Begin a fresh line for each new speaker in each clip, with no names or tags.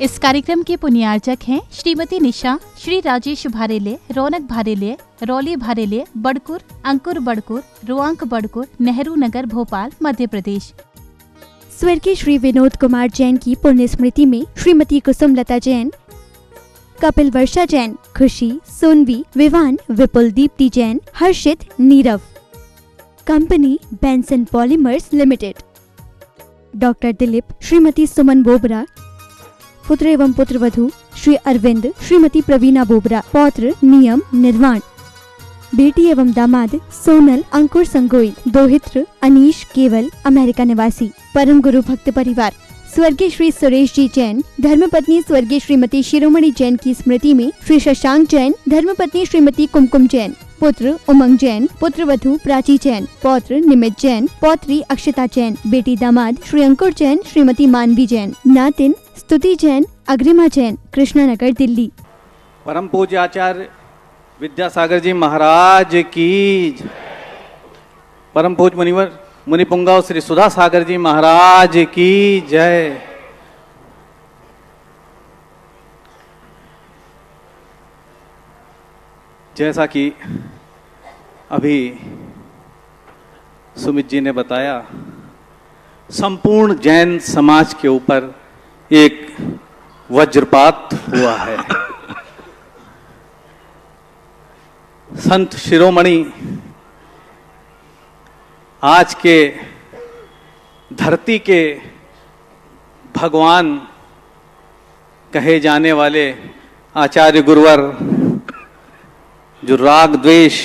इस कार्यक्रम के पुण्यार्चक हैं श्रीमती निशा, श्री राजेश भारेले, रौनक भारेले, रौली भारेले, बड़कुर, अंकुर बड़कुर, रुआंक बड़कुर, नेहरू नगर, भोपाल, मध्य प्रदेश।
स्वर्गीय श्री विनोद कुमार जैन की पुण्य स्मृति में Shrimati Kusumlata Jain, Kapil Varsha Jain, Khushi, Sonvi, Vivaan, Vipul Deepti Jain, Harshit, Neerav. Company Benson Polymers limited. Doctor Dilip, Shrimati Suman Bobra, पुत्र एवं पुत्रवधू श्री अरविंद, श्रीमती प्रवीणा बोबरा, पौत्र नियम निर्वाण। बेटी एवं दामाद सोनल, अंकुर संगोई, दोहित्र अनीश केवल, अमेरिका निवासी। परम गुरु भक्त परिवार। स्वर्गीय श्री सुरेश जी जैन, धर्मपत्नी स्वर्गीय श्रीमती शिरोमणि जैन की स्मृति में श्री शशांक जैन, धर्मपत्नी श्रीमती कुमकुम जैन, पुत्र उमंग जैन, पुत्रवधू प्राची जैन, पौत्र निमित जैन, पौत्री अक्षता जैन, बेटी दामाद श्री अंकुर जैन, श्रीमती मानवी जैन, नातिन स्तुति जैन, अग्रिमा जैन, कृष्णानगर, दिल्ली।
परम पूज्य आचार्य विद्यासागर जी महाराज की। परम पूज्य मुनिवर मुनिपुंगव श्री सुधा सागर जी महाराज की जय। जैसा कि अभी सुमित जी ने बताया, संपूर्ण जैन समाज के ऊपर एक वज्रपात हुआ है। संत शिरोमणि आज के धरती के भगवान कहे जाने वाले आचार्य गुरुवर, जो राग द्वेष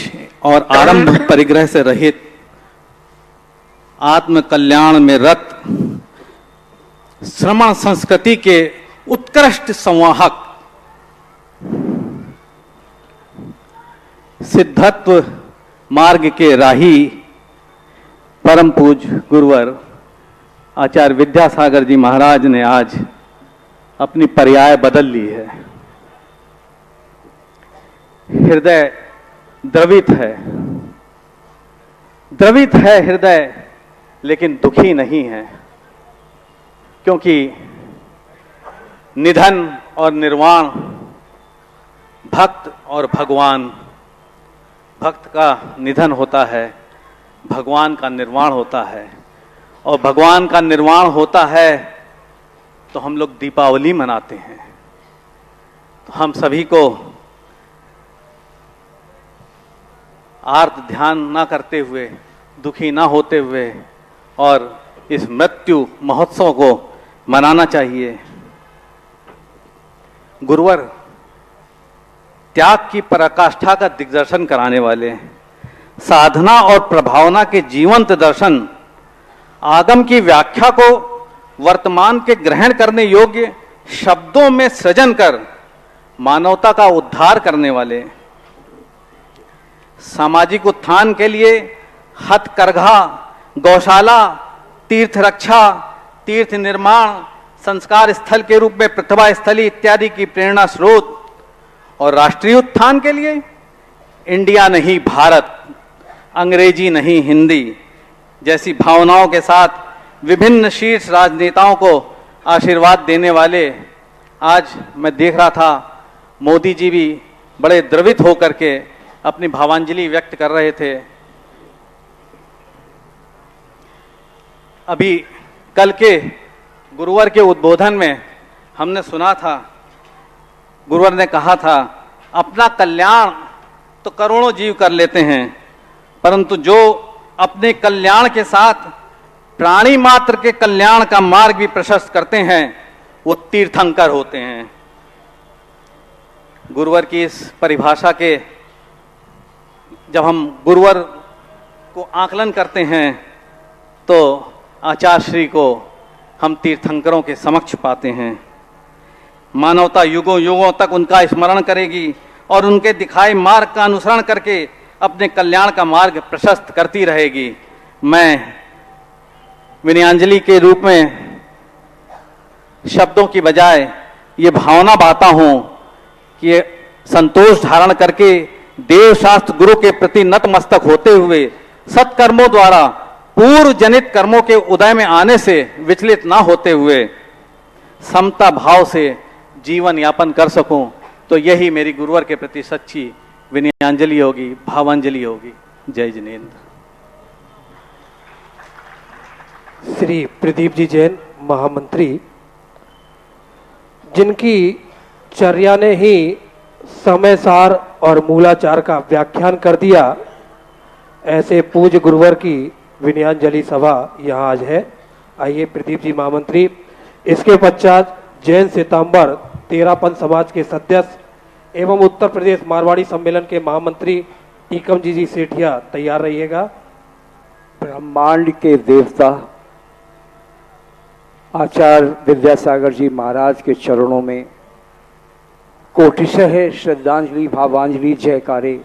और आरंभ परिग्रह से रहित आत्म कल्याण में रत श्रमण संस्कृति के उत्कृष्ट संवाहक, सिद्धत्व मार्ग के राही परम पूज्य गुरुवर आचार्य विद्यासागर जी महाराज ने आज अपनी पर्याय बदल ली है। हृदय द्रवित है हृदय, लेकिन दुखी नहीं है, क्योंकि निधन और निर्वाण, भक्त और भगवान, भक्त का निधन होता है, भगवान का निर्वाण होता है, और भगवान का निर्वाण होता है तो हम लोग दीपावली मनाते हैं। तो हम सभी को आर्त ध्यान ना करते हुए, दुखी ना होते हुए और इस मृत्यु महोत्सव को मनाना चाहिए। गुरुवर त्याग की पराकाष्ठा का दिग्दर्शन कराने वाले, साधना और प्रभावना के जीवंत दर्शन, आगम की व्याख्या को वर्तमान के ग्रहण करने योग्य शब्दों में सृजन कर मानवता का उद्धार करने वाले, सामाजिक उत्थान के लिए हथकरघा, गौशाला, तीर्थ रक्षा, तीर्थ निर्माण, संस्कार स्थल के रूप में प्रतिभा स्थली इत्यादि की प्रेरणा स्रोत, और राष्ट्रीय उत्थान के लिए इंडिया नहीं भारत, अंग्रेजी नहीं हिंदी जैसी भावनाओं के साथ विभिन्न शीर्ष राजनेताओं को आशीर्वाद देने वाले, आज मैं देख रहा था मोदी जी भी बड़े द्रवित होकर के अपनी भावांजलि व्यक्त कर रहे थे। अभी कल के गुरुवर के उद्बोधन में हमने सुना था, गुरुवर ने कहा था, अपना कल्याण तो करोड़ों जीव कर लेते हैं, परंतु जो अपने कल्याण के साथ प्राणी मात्र के कल्याण का मार्ग भी प्रशस्त करते हैं, वो तीर्थंकर होते हैं। गुरुवर की इस परिभाषा के जब हम गुरुवर को आकलन करते हैं तो आचार्य श्री को हम तीर्थंकरों के समक्ष पाते हैं। मानवता युगों युगों तक उनका स्मरण करेगी और उनके दिखाए मार्ग का अनुसरण करके अपने कल्याण का मार्ग प्रशस्त करती रहेगी। मैं विनयांजलि के रूप में शब्दों की बजाय ये भावना बाता हूं कि ये संतोष धारण करके देव शास्त्र गुरु के प्रति नतमस्तक होते हुए सत्कर्मों द्वारा पूर्व जनित कर्मों के उदय में आने से विचलित ना होते हुए समता भाव से जीवन यापन कर सकूं, तो यही मेरी गुरुवर के प्रति सच्ची विनयांजलि होगी, भावांजलि होगी। जय जिनेन्द्र।
श्री प्रदीप जी जैन महामंत्री, जिनकी चर्या ने ही समय सार और मूलाचार का व्याख्यान कर दिया, ऐसे पूज्य गुरुवर की विनयांजलि सभा यहाँ आज है। आइए प्रदीप जी महामंत्री, इसके पश्चात जैन श्वेतांबर तेरापन समाज के सदस्य एवं उत्तर प्रदेश मारवाड़ी सम्मेलन के महामंत्री टीकम जी सेठिया तैयार रहिएगा।
ब्रह्मांड के देवता आचार्य विद्यासागर जी महाराज के चरणों में कोटिशः श्रद्धांजलि भावांजलि जयकारे।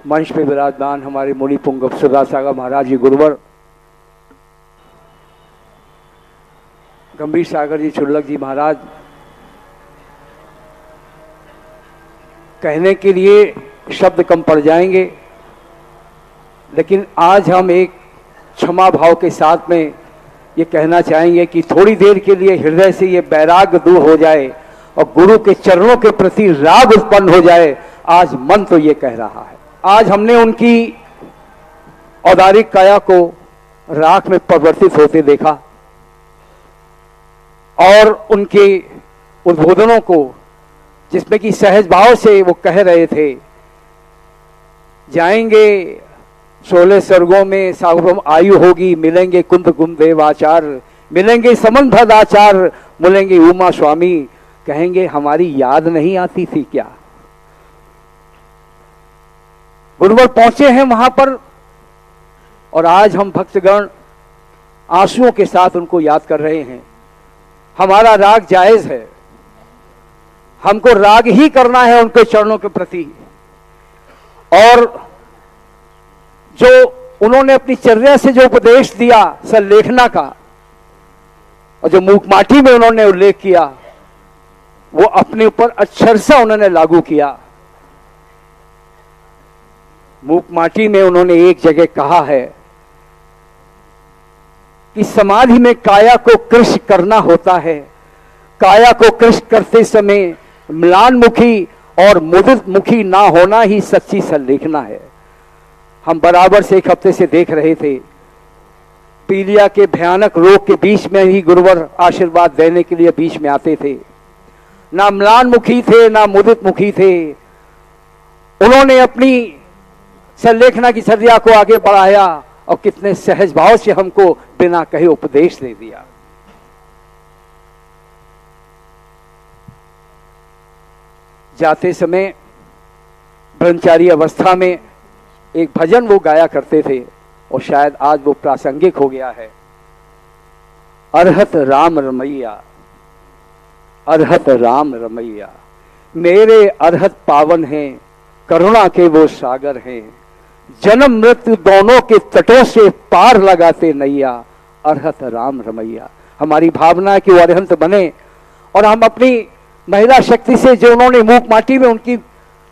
मंच पे विराजमान हमारे मुनि पुंगव सदासागर महाराज जी गुरुवर, गंभीर सागर जी चुल्लक जी महाराज, कहने के लिए शब्द कम पड़ जाएंगे, लेकिन आज हम एक क्षमा भाव के साथ में ये कहना चाहेंगे कि थोड़ी देर के लिए हृदय से ये वैराग्य दूर हो जाए और गुरु के चरणों के प्रति राग उत्पन्न हो जाए। आज मन तो ये कह रहा है। आज हमने उनकी औदारिक काया को राख में परिवर्तित होते देखा और उनके उद्बोधनों को, जिसमें कि सहज भाव से वो कह रहे थे, जाएंगे 16 स्वर्गों में सार्वभौम आयु होगी, मिलेंगे कुंद कुंद देवाचार, मिलेंगे समन्भद आचार, मिलेंगे उमा स्वामी, कहेंगे हमारी याद नहीं आती थी क्या। गुरुवर पहुंचे हैं वहां पर और आज हम भक्तगण आंसुओं के साथ उनको याद कर रहे हैं। हमारा राग जायज है, हमको राग ही करना है उनके चरणों के प्रति। और जो उन्होंने अपनी चर्या से जो उपदेश दिया सल्लेखना का, और जो मूकमाटी में उन्होंने उल्लेख किया, वो अपने ऊपर अक्षरशः उन्होंने लागू किया। मूकमाटी में उन्होंने एक जगह कहा है कि समाधि में काया को कृश करना होता है। काया को कृश करते समय म्लानमुखी और मुदित मुखी ना होना ही सच्ची सल्लेखना है। हम बराबर से एक हफ्ते से देख रहे थे, पीलिया के भयानक रोग के बीच में ही गुरुवर आशीर्वाद देने के लिए बीच में आते थे। ना म्लानमुखी थे, ना मुदित मुखी थे। उन्होंने अपनी सल्लेखना की चर्या को आगे बढ़ाया और कितने सहज भाव से हमको बिना कहे उपदेश दे दिया। जाते समय ब्रह्मचारी अवस्था में एक भजन वो गाया करते थे और शायद आज वो प्रासंगिक हो गया है। अरहत राम रमैया, अरहत राम रमैया, मेरे अरहत पावन हैं, करुणा के वो सागर हैं, जन्म मृत्यु दोनों के तटों से पार लगाते नैया, अरहत राम रमैया। हमारी भावना है कि वो अरहंत बने और हम अपनी महिला शक्ति से जो उन्होंने मूक माटी में उनकी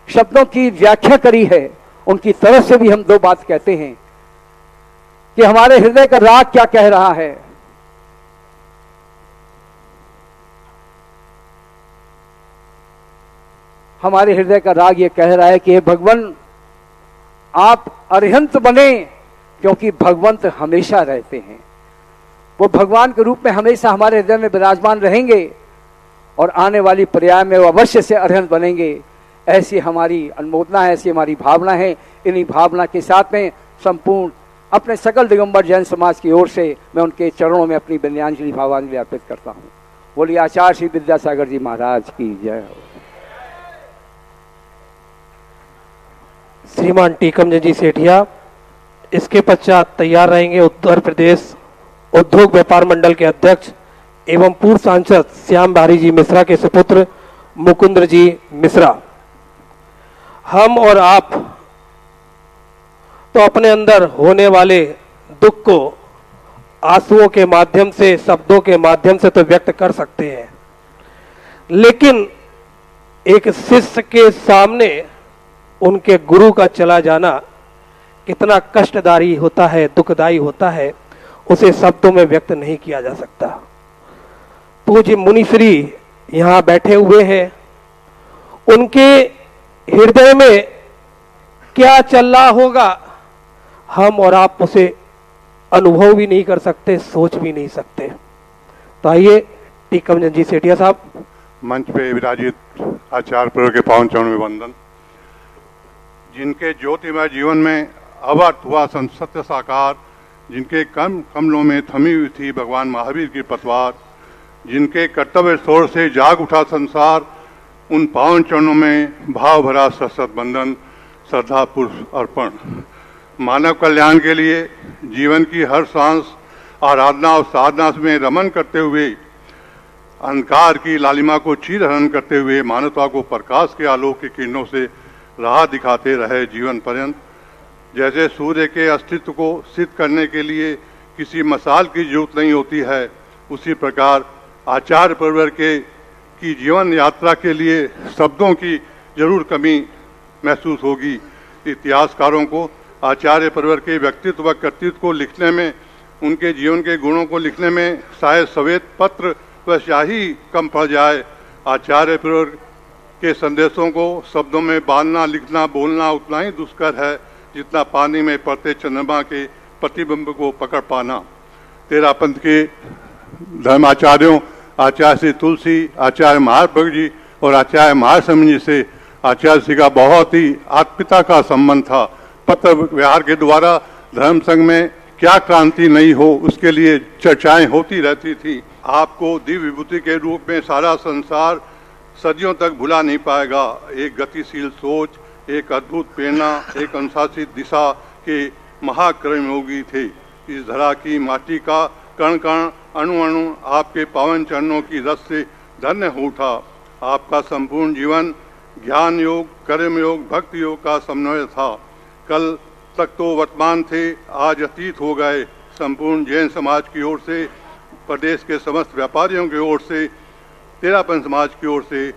शब्दों की व्याख्या करी है, उनकी तरफ से भी हम दो बात कहते हैं कि हमारे हृदय का राग क्या कह रहा है। हमारे हृदय का राग ये कह रहा है कि हे भगवान, आप अरिहंत बने, क्योंकि भगवंत हमेशा रहते हैं। वो भगवान के रूप में हमेशा हमारे हृदय में विराजमान रहेंगे और आने वाली पर्याय में वो अवश्य से अरिहंत बनेंगे। ऐसी हमारी अनुमोदना है, ऐसी हमारी भावना है। इन्हीं भावना के साथ में संपूर्ण अपने सकल दिगंबर जैन समाज की ओर से मैं उनके चरणों में अपनी विनयांजलि भावांजलि अर्पित करता हूँ। बोलिए आचार्य श्री विद्यासागर जी महाराज की जय हो।
श्रीमान टीकम जी सेठिया, इसके पश्चात तैयार रहेंगे उत्तर प्रदेश उद्योग व्यापार मंडल के अध्यक्ष एवं पूर्व सांसद श्याम बिहारी जी मिश्रा के सुपुत्र मुकुंद जी मिश्रा। हम और आप तो अपने अंदर होने वाले दुख को आंसुओं के माध्यम से, शब्दों के माध्यम से तो व्यक्त कर सकते हैं, लेकिन एक शिष्य के सामने उनके गुरु का चला जाना कितना कष्टदायी होता है, दुखदायी होता है, उसे शब्दों में व्यक्त नहीं किया जा सकता। पूज्य मुनिश्री यहाँ बैठे हुए हैं, उनके हृदय में क्या चल रहा होगा हम और आप उसे अनुभव भी नहीं कर सकते, सोच भी नहीं सकते। तो आइए टीकमचंद जी सेठिया साहब।
मंच पे विराजित आचार्य प्रवर के पावन चरणों में वंदन। जिनके ज्योतिमय जीवन में अवर्त हुआ सत्य साकार, जिनके कमलों में थमी हुई थी भगवान महावीर की पतवार, जिनके कर्तव्य स्वर से जाग उठा संसार, उन पावन चरणों में भाव भरा सशत बंधन, श्रद्धा पुष्प अर्पण। मानव कल्याण के लिए जीवन की हर सांस आराधना और साधना में रमन करते हुए, अंधकार की लालिमा को चीर हरण करते हुए मानवता को प्रकाश के आलोक की किरणों से राह दिखाते रहे जीवन पर्यंत। जैसे सूर्य के अस्तित्व को सिद्ध करने के लिए किसी मसाल की जरूरत नहीं होती है, उसी प्रकार आचार्य प्रवर की जीवन यात्रा के लिए शब्दों की जरूर कमी महसूस होगी। इतिहासकारों को आचार्य प्रवर के व्यक्तित्व व कर्तृत्व को लिखने में, उनके जीवन के गुणों को लिखने में शायद श्वेत पत्र व स्याही कम पड़ जाए। आचार्य प्रवर के संदेशों को शब्दों में बांधना, लिखना, बोलना उतना ही दुष्कर है जितना पानी में पड़ते चंद्रमा के प्रतिबिंब को पकड़ पाना। तेरा पंथ के धर्माचार्यों आचार्य श्री तुलसी, आचार्य महाभक्त जी और आचार्य महासम जी से आचार्य श्री का बहुत ही आत्मीयता का संबंध था। पत्र व्यवहार के द्वारा धर्म संघ में क्या क्रांति नहीं हो, उसके लिए चर्चाएं होती रहती थी। आपको दिव्य विभूति के रूप में सारा संसार सदियों तक भुला नहीं पाएगा। एक गतिशील सोच, एक अद्भुत प्रेरणा, एक अनुशासित दिशा के महाकर्मयोगी थे। इस धरा की माटी का कण कण, अणु अणु आपके पावन चरणों की रस से धन्य हो उठा। आपका संपूर्ण जीवन ज्ञान योग, कर्म योग, भक्ति योग का समन्वय था। कल तक तो वर्तमान थे, आज अतीत हो गए। संपूर्ण जैन समाज की ओर से, प्रदेश के समस्त व्यापारियों की ओर से, तेरापन समाज की ओर से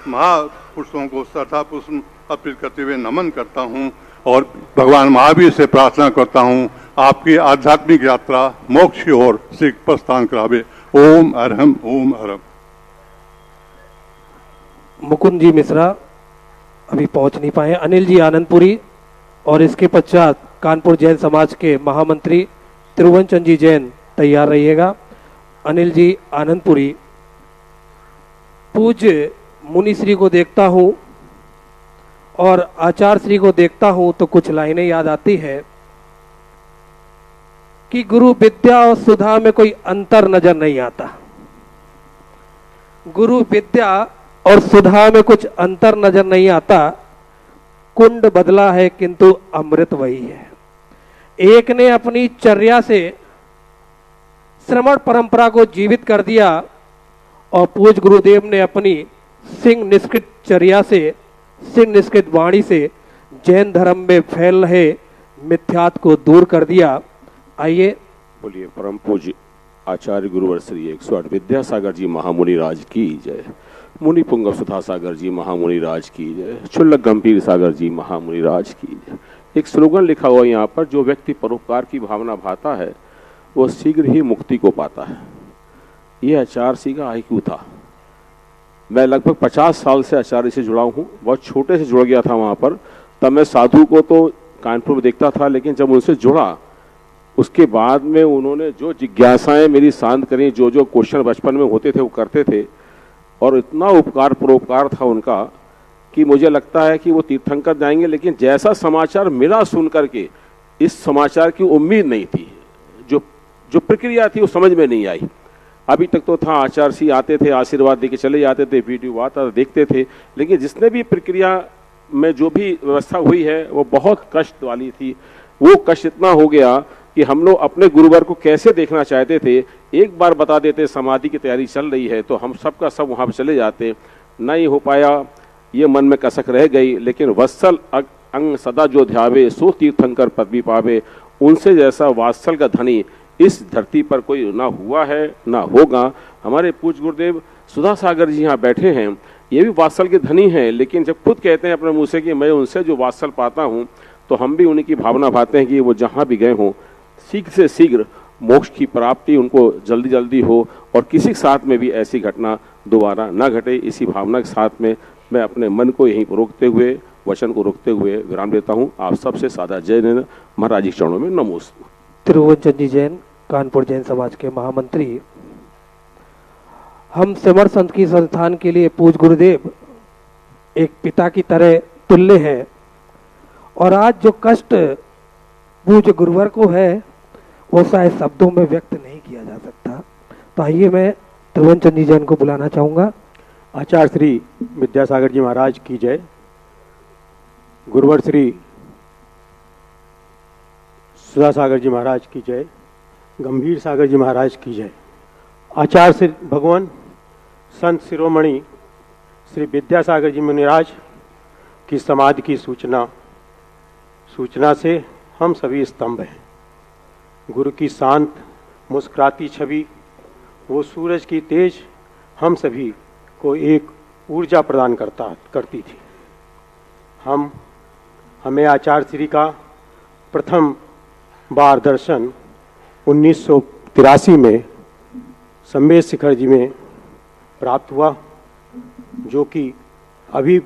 महापुरुषों को श्रद्धा पुष्प अर्पित करते हुए नमन करता हूँ और भगवान महावीर से प्रार्थना करता हूँ आपकी आध्यात्मिक यात्रा मोक्ष की ओर से प्रस्थान करावे। ओम अरहम ओम अरहम।
मुकुंद जी मिश्रा अभी पहुंच नहीं पाए। अनिल जी आनंदपुरी और इसके पश्चात कानपुर जैन समाज के महामंत्री त्रिभुवन जी जैन तैयार रहिएगा। अनिल जी आनंदपुरी। पूज्य मुनिश्री को देखता हूं और आचार्य श्री को देखता हूं तो कुछ लाइनें याद आती है कि गुरु विद्या और सुधा में कोई अंतर नजर नहीं आता। गुरु विद्या और सुधा में कुछ अंतर नजर नहीं आता। कुंड बदला है किंतु अमृत वही है। एक ने अपनी चर्या से श्रमण परंपरा को जीवित कर दिया और पूज्य गुरुदेव ने अपनी सिंह निष्कृत चर्या से, सिंह निष्कृत वाणी से जैन धर्म में फैल रहे मिथ्यात्व को दूर कर दिया। आइए
बोलिए परम पूज्य आचार्य गुरुवर श्री 108 विद्यासागर जी महामुनि राज की जय। मुनि पुंगव सुधा सागर जी महामुनि राज की जय। क्षुल्लक गंभीर सागर जी महामुनि राज की जय। एक स्लोगन लिखा हुआ यहाँ पर, जो व्यक्ति परोपकार की भावना भाता है वो शीघ्र ही मुक्ति को पाता है। ये आचार्य श्री का आईक्यू था। मैं लगभग 50 साल से आचार्य से जुड़ा हूँ। बहुत छोटे से जुड़ गया था वहाँ पर। तब मैं साधु को तो कानपुर में देखता था, लेकिन जब उनसे जुड़ा उसके बाद में उन्होंने जो जिज्ञासाएं मेरी शांत करी, जो जो क्वेश्चन बचपन में होते थे वो करते थे, और इतना उपकार परोपकार था उनका कि मुझे लगता है कि वो तीर्थंकर जाएंगे। लेकिन जैसा समाचार मिला सुन करके, इस समाचार की उम्मीद नहीं थी। जो प्रक्रिया थी वो समझ में नहीं आई। अभी तक तो था आचार्य श्री आते थे, आशीर्वाद देके चले जाते थे, वीडियो आता देखते थे, लेकिन जिसने भी प्रक्रिया में जो भी व्यवस्था हुई है वो बहुत कष्ट वाली थी। वो कष्ट इतना हो गया कि हम लोग अपने गुरुवर को कैसे देखना चाहते थे, एक बार बता देते समाधि की तैयारी चल रही है तो हम सबका सब वहाँ पर चले जाते। नहीं हो पाया, ये मन में कसक रह गई। लेकिन वत्सल अंग सदा जो ध्यावे, सो तीर्थंकर पदवी पावे। उनसे जैसा वात्सल का धनी इस धरती पर कोई ना हुआ है ना होगा। हमारे पूज्य गुरुदेव सुधा सागर जी यहाँ बैठे हैं, ये भी वात्सल के धनी हैं, लेकिन जब खुद कहते हैं अपने मुँह से कि मैं उनसे जो वात्सल पाता हूँ, तो हम भी उन्हीं की भावना पाते हैं कि वो जहाँ भी गए हों शीघ्र से शीघ्र मोक्ष की प्राप्ति उनको जल्दी जल्दी हो और किसी के साथ में भी ऐसी घटना दोबारा न घटे, इसी भावना के साथ में मैं अपने मन को यहीं पर रोकते हुए, वचन को रोकते हुए विराम देता हूँ। आप सबसे सादा जय जैन, महाराज जी के चरणों में नमोस्तु।
त्रिभुवन चंद जी जैन, कानपुर जैन समाज के महामंत्री। हम सिमर संत की संस्थान के लिए पूज्य गुरुदेव एक पिता की तरह तुल्य है, और आज जो कष्ट पूज्य गुरुवर को है वो शायद शब्दों में व्यक्त नहीं किया जा सकता। तो आइए मैं त्रिभुवन चंद जी जैन को बुलाना चाहूँगा।
आचार्य श्री विद्यासागर जी महाराज की जय, गुरुवर श्री सुधा सागर जी महाराज की जय, गंभीर सागर जी महाराज की जय। आचार्य श्री भगवान संत शिरोमणि श्री विद्यासागर जी मुनिराज की समाधि की सूचना से हम सभी स्तंभ हैं। गुरु की शांत मुस्कुराती छवि, वो सूरज की तेज हम सभी को एक ऊर्जा प्रदान करती थी। हमें आचार्य श्री का प्रथम बार दर्शन 1983 में संवेद शिखर जी में प्राप्त हुआ, जो कि अभी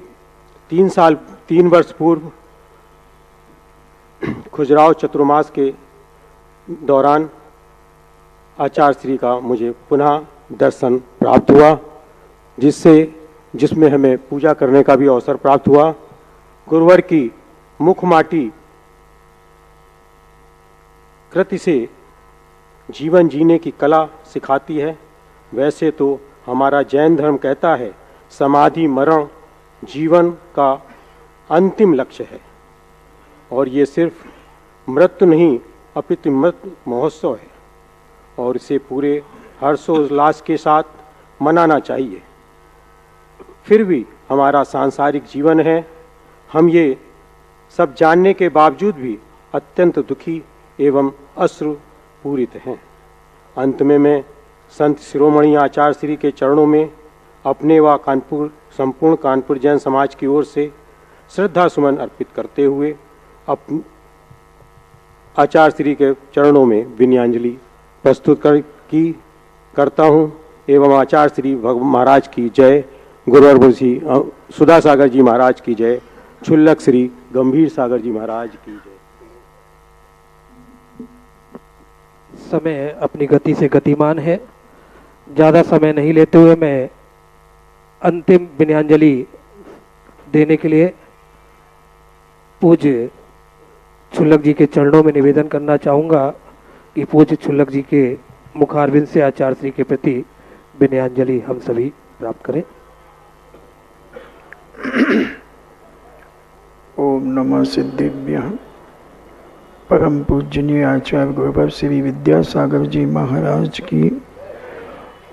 3 वर्ष पूर्व खुजराव चतुर्मास के दौरान आचार्य श्री का मुझे पुनः दर्शन प्राप्त हुआ, जिसमें हमें पूजा करने का भी अवसर प्राप्त हुआ। गुरुवर की मुखमाटी कृति से जीवन जीने की कला सिखाती है। वैसे तो हमारा जैन धर्म कहता है समाधि मरण जीवन का अंतिम लक्ष्य है, और ये सिर्फ मृत्यु नहीं अपितु मृत्यु महोत्सव है, और इसे पूरे हर्षोल्लास के साथ मनाना चाहिए। फिर भी हमारा सांसारिक जीवन है, हम ये सब जानने के बावजूद भी अत्यंत दुखी एवं अश्रु पूरित हैं। अंत में मैं संत शिरोमणि आचार्य श्री के चरणों में अपने व संपूर्ण कानपुर जैन समाज की ओर से श्रद्धा सुमन अर्पित करते हुए आचार्य श्री के चरणों में विनयाञ्जलि प्रस्तुत करता हूँ एवं आचार्य श्री महाराज की जय, गुरुवर श्री सुधा सागर जी महाराज की जय, क्षुल्लक श्री गंभीर सागर जी महाराज की जय।
समय अपनी गति से गतिमान है, ज़्यादा समय नहीं लेते हुए मैं अंतिम विनयाञ्जलि देने के लिए पूज्य क्षुल्लक जी के चरणों में निवेदन करना चाहूँगा कि पूज्य क्षुल्लक जी के मुखारविंद से आचार्य श्री के प्रति विनयाञ्जलि हम सभी प्राप्त करें।
ओम नमः सिद्धिभ्यः। परम पूजनीय आचार्य गुरुवर श्री विद्यासागर जी महाराज की,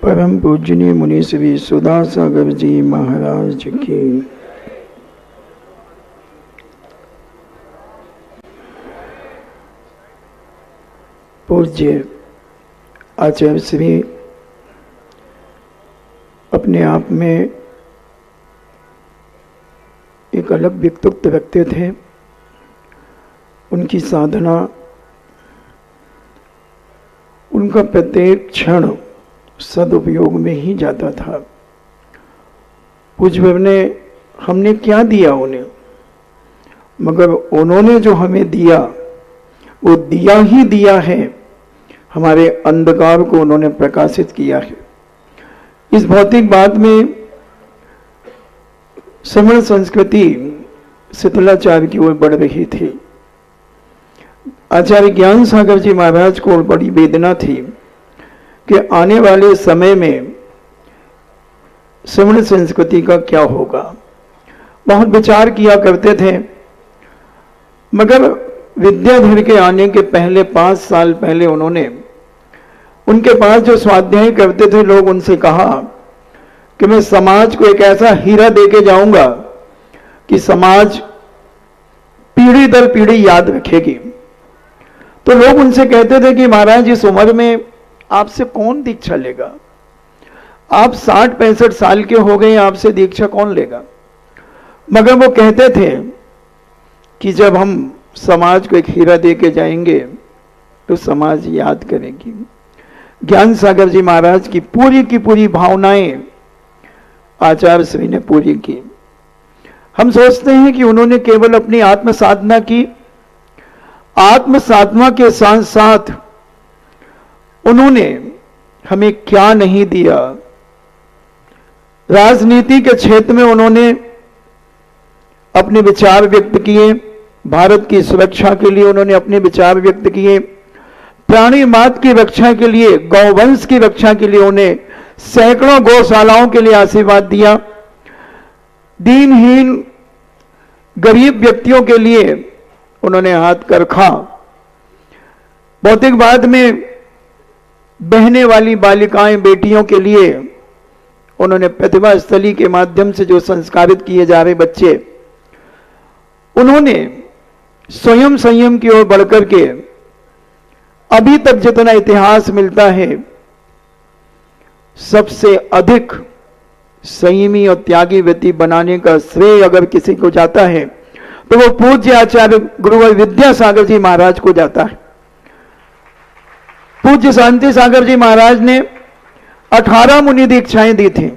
परम पूजनीय मुनि श्री सुधा सागर जी महाराज की। पूज्य आचार्य श्री अपने आप में एक अलग व्यक्तित्व रखते थे। उनकी साधना, उनका प्रत्येक क्षण सदुपयोग में ही जाता था। पूज्य ने हमने क्या दिया उन्हें, मगर उन्होंने जो हमें दिया वो दिया ही दिया है। हमारे अंधकार को उन्होंने प्रकाशित किया है। इस भौतिक बाद में श्रमण संस्कृति शीतलाचार्य की ओर बढ़ रही थी। आचार्य ज्ञान सागर जी महाराज को बड़ी वेदना थी कि आने वाले समय में श्रमण संस्कृति का क्या होगा। बहुत विचार किया करते थे, मगर विद्याधर के आने के पहले 5 साल पहले उन्होंने उनके पास जो स्वाध्याय करते थे लोग, उनसे कहा कि मैं समाज को एक ऐसा हीरा देके जाऊंगा कि समाज पीढ़ी दर पीढ़ी याद रखेगी। तो लोग उनसे कहते थे कि महाराज इस उम्र में आपसे कौन दीक्षा लेगा, आप 60-65 साल के हो गए, आपसे दीक्षा कौन लेगा। मगर वो कहते थे कि जब हम समाज को एक हीरा दे के जाएंगे तो समाज याद करेगी। ज्ञान सागर जी महाराज की पूरी भावनाएं आचार्य श्री ने पूरी की। हम सोचते हैं कि उन्होंने केवल अपनी आत्म साधना की, आत्म साधना के साथ साथ उन्होंने हमें क्या नहीं दिया। राजनीति के क्षेत्र में उन्होंने अपने विचार व्यक्त किए, भारत की सुरक्षा के लिए उन्होंने अपने विचार व्यक्त किए, प्राणी मात्र की रक्षा के लिए, गौवंश की रक्षा के लिए उन्हें सैकड़ों गौशालाओं के लिए आशीर्वाद दिया, दीनहीन गरीब व्यक्तियों के लिए उन्होंने हाथ रखा, भौतिकवाद में बहने वाली बालिकाएं बेटियों के लिए उन्होंने प्रतिभा स्थली के माध्यम से जो संस्कारित किए जा रहे बच्चे, उन्होंने स्वयं संयम की ओर बढ़कर के अभी तक जितना इतिहास मिलता है सबसे अधिक संयमी और त्यागी व्यक्ति बनाने का श्रेय अगर किसी को जाता है तो वो पूज्य आचार्य गुरुवर विद्यासागर जी महाराज को जाता है। पूज्य शांति सागर जी महाराज ने 18 मुनि दीक्षाएं दी थी,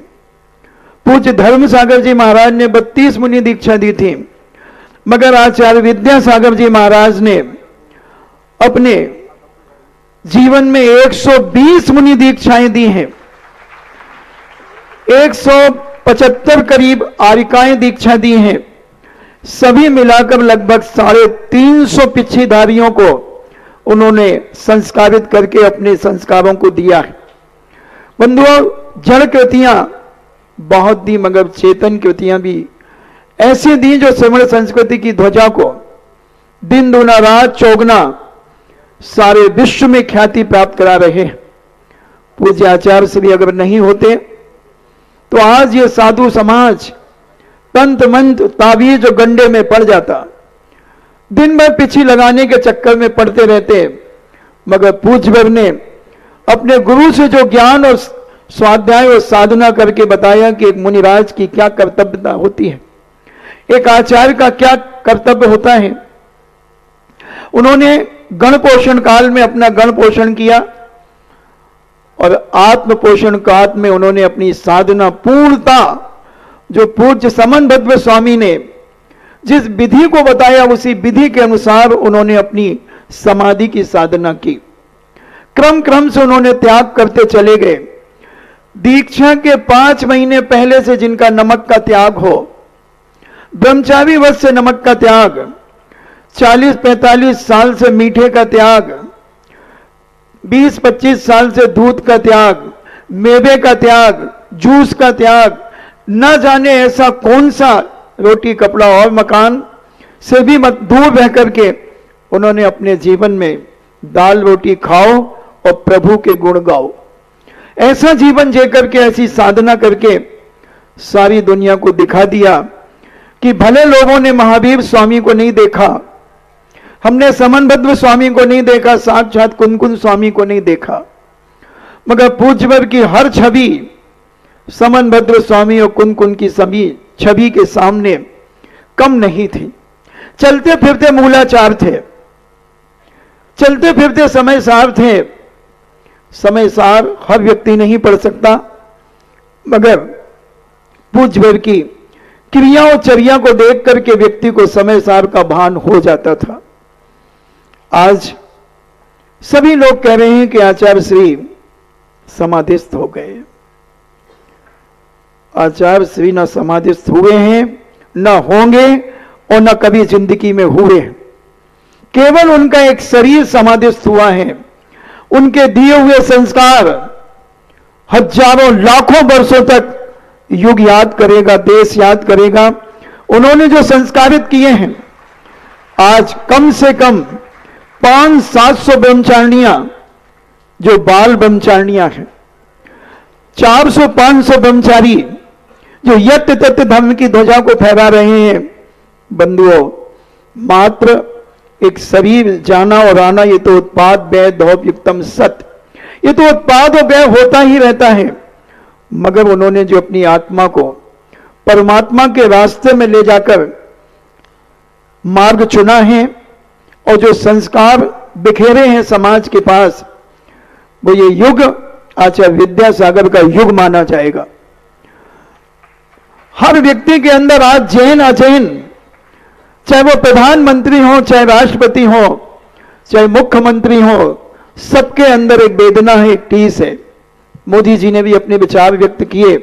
पूज्य धर्म सागर जी महाराज ने 32 मुनि दीक्षा दी थी, मगर आचार्य विद्यासागर जी महाराज ने अपने जीवन में 120 मुनि दीक्षाएं दी हैं, 175 करीब आरिकाएं दीक्षा दी हैं, सभी मिलाकर लगभग 350 पिछीधारियों को उन्होंने संस्कारित करके अपने संस्कारों को दिया है। बंधुओं, जड़ कृतियां बहुत दी मगर चेतन कृतियां भी ऐसी दी जो श्रमण संस्कृति की ध्वजा को दिन दूना रात चौगुना सारे विश्व में ख्याति प्राप्त करा रहे हैं। पूज्य आचार्य श्री अगर नहीं होते तो आज ये साधु समाज तंत्र मंत्र ताबीज और गंडे में पड़ जाता, दिन भर पीछे लगाने के चक्कर में पड़ते रहते, मगर पूज्यवर ने अपने गुरु से जो ज्ञान और स्वाध्याय और साधना करके बताया कि एक मुनिराज की क्या कर्तव्यता होती है, एक आचार्य का क्या कर्तव्य होता है। उन्होंने गण पोषण काल में अपना गण पोषण किया और आत्म पोषण काल में उन्होंने अपनी साधना पूर्णता, जो पूज्य समन भद्र स्वामी ने जिस विधि को बताया उसी विधि के अनुसार उन्होंने अपनी समाधि की साधना की। क्रम क्रम से उन्होंने त्याग करते चले गए। दीक्षा के 5 महीने पहले से जिनका नमक का त्याग हो, ब्रह्मचारी व्रत से नमक का त्याग, 40-45 साल से मीठे का त्याग, 20-25 साल से दूध का त्याग, मेवे का त्याग, जूस का त्याग, न जाने ऐसा कौन सा रोटी कपड़ा और मकान से भी मत दूर रह करके उन्होंने अपने जीवन में दाल रोटी खाओ और प्रभु के गुण गाओ, ऐसा जीवन जी करके ऐसी साधना करके सारी दुनिया को दिखा दिया कि भले लोगों ने महावीर स्वामी को नहीं देखा, हमने समनभद्र स्वामी को नहीं देखा, साक्षात कुनकुन स्वामी को नहीं देखा, मगर पूज्यवर की हर छवि समनभद्र स्वामी और कुनकुन की सभी छवि के सामने कम नहीं थी। चलते फिरते मूलाचार थे, चलते फिरते समय सार थे। समय सार हर व्यक्ति नहीं पढ़ सकता, मगर पूज्यवर की क्रिया और चर्या को देख करके व्यक्ति को समय सार का भान हो जाता था। आज सभी लोग कह रहे हैं कि आचार्य श्री समाधिस्थ हो गए। आचार्य श्री न समाधिस्थ हुए हैं, न होंगे और न कभी जिंदगी में हुए हैं। केवल उनका एक शरीर समाधिस्थ हुआ है। उनके दिए हुए संस्कार हजारों लाखों वर्षों तक युग याद करेगा, देश याद करेगा। उन्होंने जो संस्कारित किए हैं, आज कम से कम 500-700 ब्रह्मचारिणियां जो बाल ब्रह्मचारिणियां हैं, 400-500 ब्रह्मचारी जो यत्त तत्त धर्म की ध्वजा को फहरा रहे हैं। बंधुओं, मात्र एक शरीर जाना और आना, ये तो उत्पाद व्यय धौपयुक्तम सत, ये तो उत्पाद और व्यय होता ही रहता है। मगर उन्होंने जो अपनी आत्मा को परमात्मा के रास्ते में ले जाकर मार्ग चुना है और जो संस्कार बिखेरे हैं समाज के पास, वो ये युग आचार्य विद्यासागर का युग माना जाएगा। हर व्यक्ति के अंदर आज जैन अजैन, चाहे वो प्रधानमंत्री हो, चाहे राष्ट्रपति हो, चाहे मुख्यमंत्री हो, सबके अंदर एक वेदना है, एक टीस है। मोदी जी ने भी अपने विचार व्यक्त किए,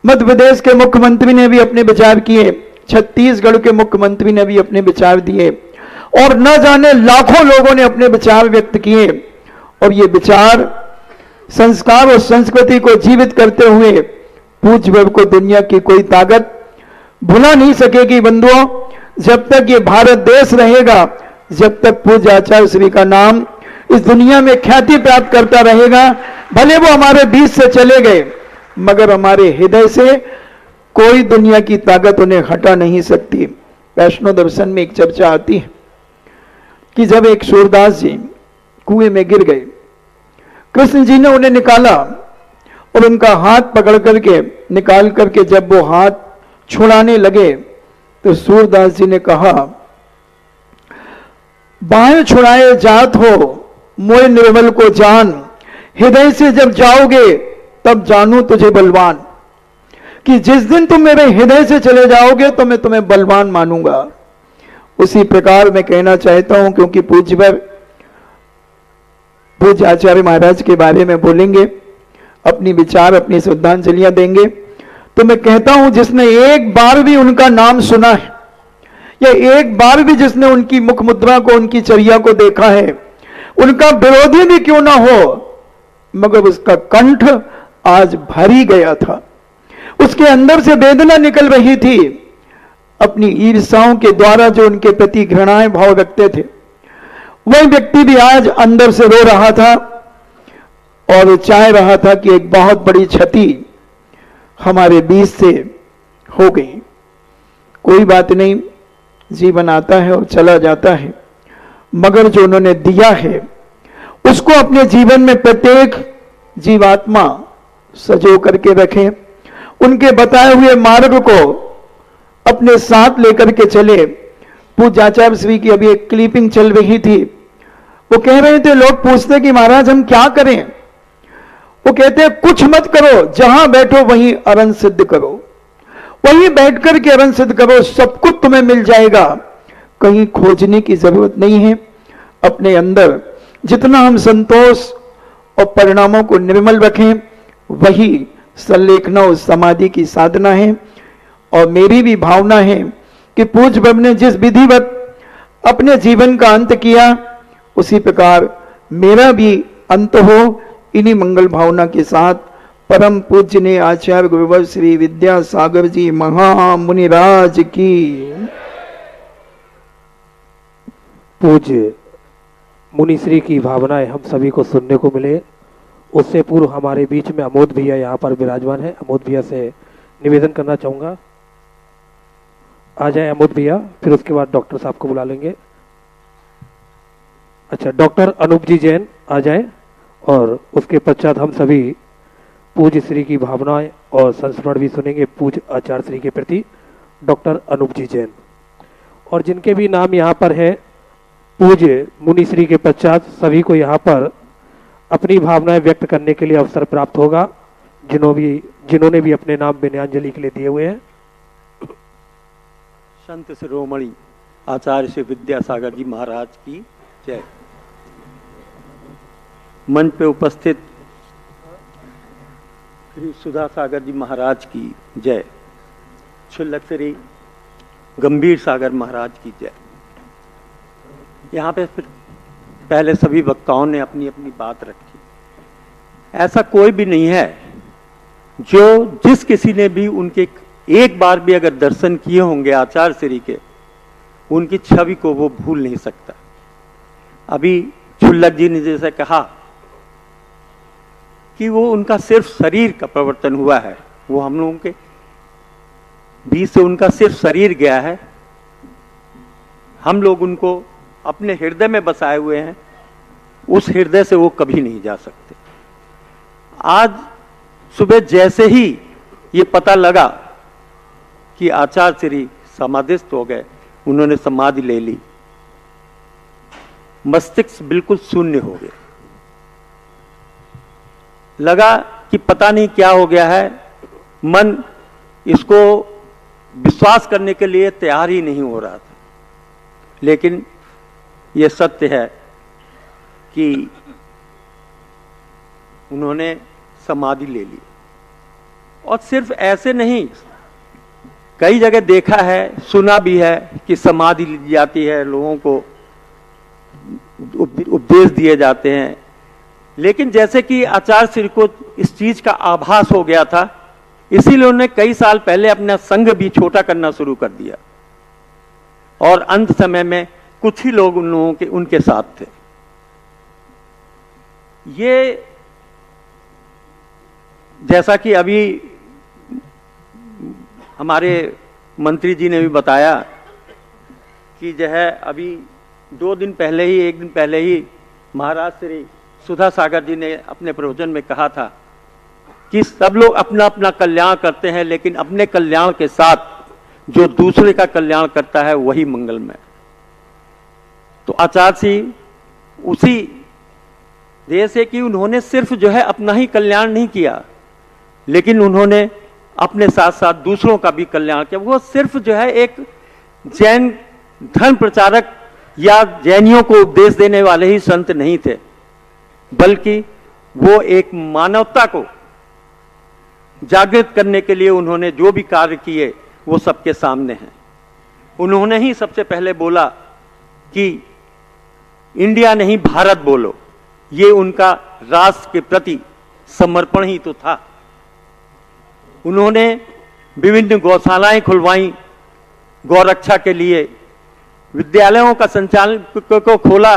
मध्य प्रदेश के मुख्यमंत्री ने भी अपने विचार किए, छत्तीसगढ़ के मुख्यमंत्री ने भी अपने विचार दिए, और न जाने लाखों लोगों ने अपने विचार व्यक्त किए। और ये विचार संस्कार और संस्कृति को जीवित करते हुए पूज्य बाबा को दुनिया की कोई ताकत भुला नहीं सकेगी। बंधुओं, जब तक ये भारत देश रहेगा, जब तक पूज्य आचार्य श्री का नाम इस दुनिया में ख्याति प्राप्त करता रहेगा। भले वो हमारे बीच से चले गए, मगर हमारे हृदय से कोई दुनिया की ताकत उन्हें हटा नहीं सकती। वैष्णव दर्शन में एक चर्चा आती है कि जब एक सूरदास जी कुएं में गिर गए, कृष्ण जी ने उन्हें निकाला और उनका हाथ पकड़ करके निकाल करके जब वो हाथ छुड़ाने लगे तो सूरदास जी ने कहा, बाएं छुड़ाए जात हो मोय निर्मल को जान, हृदय से जब जाओगे तब जानू तुझे बलवान। कि जिस दिन तुम मेरे हृदय से चले जाओगे तो मैं तुम्हें बलवान मानूंगा। उसी प्रकार मैं कहना चाहता हूं, क्योंकि पूज्य आचार्य महाराज के बारे में बोलेंगे, अपनी विचार अपनी श्रद्धांजलियां देंगे, तो मैं कहता हूं जिसने एक बार भी उनका नाम सुना है या एक बार भी जिसने उनकी मुख मुद्रा को, उनकी चर्या को देखा है, उनका विरोधी भी क्यों ना हो, मगर उसका कंठ आज भर ही गया था। उसके अंदर से वेदना निकल रही थी। अपनी ईर्ष्याओं के द्वारा जो उनके प्रति घृणाएं भाव रखते थे, वही व्यक्ति भी आज अंदर से रो रहा था और चाह रहा था कि एक बहुत बड़ी क्षति हमारे बीच से हो गई। कोई बात नहीं, जीवन आता है और चला जाता है, मगर जो उन्होंने दिया है उसको अपने जीवन में प्रत्येक जीवात्मा सजो करके रखें। उनके बताए हुए मार्ग को अपने साथ लेकर के चले। पूज्य आचार्य श्री की अभी एक क्लिपिंग चल रही थी, वो कह रहे थे, लोग पूछते कि महाराज हम क्या करें? वो कहते हैं कुछ मत करो, जहां बैठो वहीं अरण सिद्ध करो, वहीं बैठकर के अरण सिद्ध करो, सब कुछ तुम्हें मिल जाएगा। कहीं खोजने की जरूरत नहीं है। अपने अंदर जितना हम संतोष और परिणामों को निर्मल रखें, वही संलेखना और समाधि की साधना है। और मेरी भी भावना है कि पूज्य बाबा ने जिस विधिवत अपने जीवन का अंत किया, उसी प्रकार मेरा भी अंत हो। इन्हीं मंगल भावना के साथ परम पूज्य ने आचार्य गुरुवर श्री विद्यासागर जी महामुनिराज की।
पूज्य मुनिश्री की भावनाएं हम सभी को सुनने को मिले। उससे पूर्व हमारे बीच में अमोद भैया यहाँ पर विराजमान है। अमोद भैया से निवेदन करना चाहूंगा, आ जाए अमोद भैया, फिर उसके बाद डॉक्टर साहब को बुला लेंगे। अच्छा, डॉक्टर अनूप जी जैन आ जाए, और उसके पश्चात हम सभी पूज्य श्री की भावनाएं और संस्मरण भी सुनेंगे पूज्य आचार्य श्री के प्रति। डॉक्टर अनूप जी जैन, और जिनके भी नाम यहाँ पर है, पूज्य मुनिश्री के पश्चात सभी को यहाँ पर अपनी भावनाएं व्यक्त करने के लिए अवसर प्राप्त होगा, जिन्होंने भी अपने नाम विनयांजलि के लिए दिए हुए हैं।
संत शिरोमणि आचार्य श्री विद्यासागर जी महाराज की जय। मंच पे उपस्थित श्री सुधा सागर जी महाराज की जय। क्षुल्लक श्री गंभीर सागर महाराज की जय। यहाँ पे फिर पहले सभी वक्ताओं ने अपनी अपनी बात रखी। ऐसा कोई भी नहीं है जो जिस किसी ने भी उनके एक बार भी अगर दर्शन किए होंगे आचार्य श्री के, उनकी छवि को वो भूल नहीं सकता। अभी क्षुल्लक जी ने जैसे कहा कि वो उनका सिर्फ शरीर का परिवर्तन हुआ है, वो हम लोगों के बीच से उनका सिर्फ शरीर गया है, हम लोग उनको अपने हृदय में बसाए हुए हैं, उस हृदय से वो कभी नहीं जा सकते। आज सुबह जैसे ही ये पता लगा कि आचार्य श्री समाधिस्थ हो गए, उन्होंने समाधि ले ली, मस्तिष्क बिल्कुल शून्य हो गया। लगा कि पता नहीं क्या हो गया है, मन इसको विश्वास करने के लिए तैयार ही नहीं हो रहा था। लेकिन यह सत्य है कि उन्होंने समाधि ले ली। और सिर्फ ऐसे नहीं, कई जगह देखा है, सुना भी है कि समाधि ली जाती है, लोगों को उपदेश दिए जाते हैं। लेकिन जैसे कि आचार्य श्री को इस चीज का आभास हो गया था, इसीलिए उन्होंने कई साल पहले अपना संघ भी छोटा करना शुरू कर दिया और अंत समय में कुछ ही लोग उन लोगों के उनके साथ थे। ये जैसा कि अभी हमारे मंत्री जी ने भी बताया कि जो है अभी 1 दिन पहले ही महाराज श्री सुधा सागर जी ने अपने प्रवचन में कहा था कि सब लोग अपना अपना कल्याण करते हैं, लेकिन अपने कल्याण के साथ जो दूसरे का कल्याण करता है वही मंगलमय। तो आचार्य जी उसी देश है कि उन्होंने सिर्फ जो है अपना ही कल्याण नहीं किया, लेकिन उन्होंने अपने साथ साथ दूसरों का भी कल्याण किया। वो सिर्फ जो है एक जैन धर्म प्रचारक या जैनियों को उपदेश देने वाले ही संत नहीं थे, बल्कि वो एक मानवता को जागृत करने के लिए उन्होंने जो भी कार्य किए वो सबके सामने हैं। उन्होंने ही सबसे पहले बोला कि इंडिया नहीं भारत बोलो, ये उनका राष्ट्र के प्रति समर्पण ही तो था। उन्होंने विभिन्न गौशालाएं खुलवाई गौरक्षा के लिए, विद्यालयों का संचालन को खोला,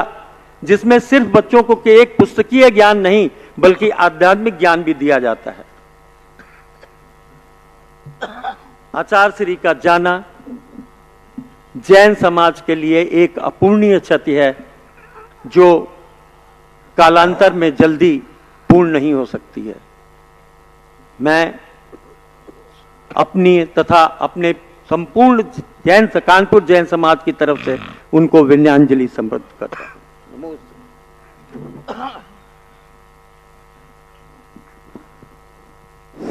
जिसमें सिर्फ बच्चों को एक पुस्तकीय ज्ञान नहीं बल्कि आध्यात्मिक ज्ञान भी दिया जाता है। आचार्य श्री का जाना जैन समाज के लिए एक अपूर्णीय क्षति है, जो कालांतर में जल्दी पूर्ण नहीं हो सकती है। मैं अपनी तथा अपने संपूर्ण जैन कानपुर जैन समाज की तरफ से उनको विनयाञ्जलि समर्पित करता हूं।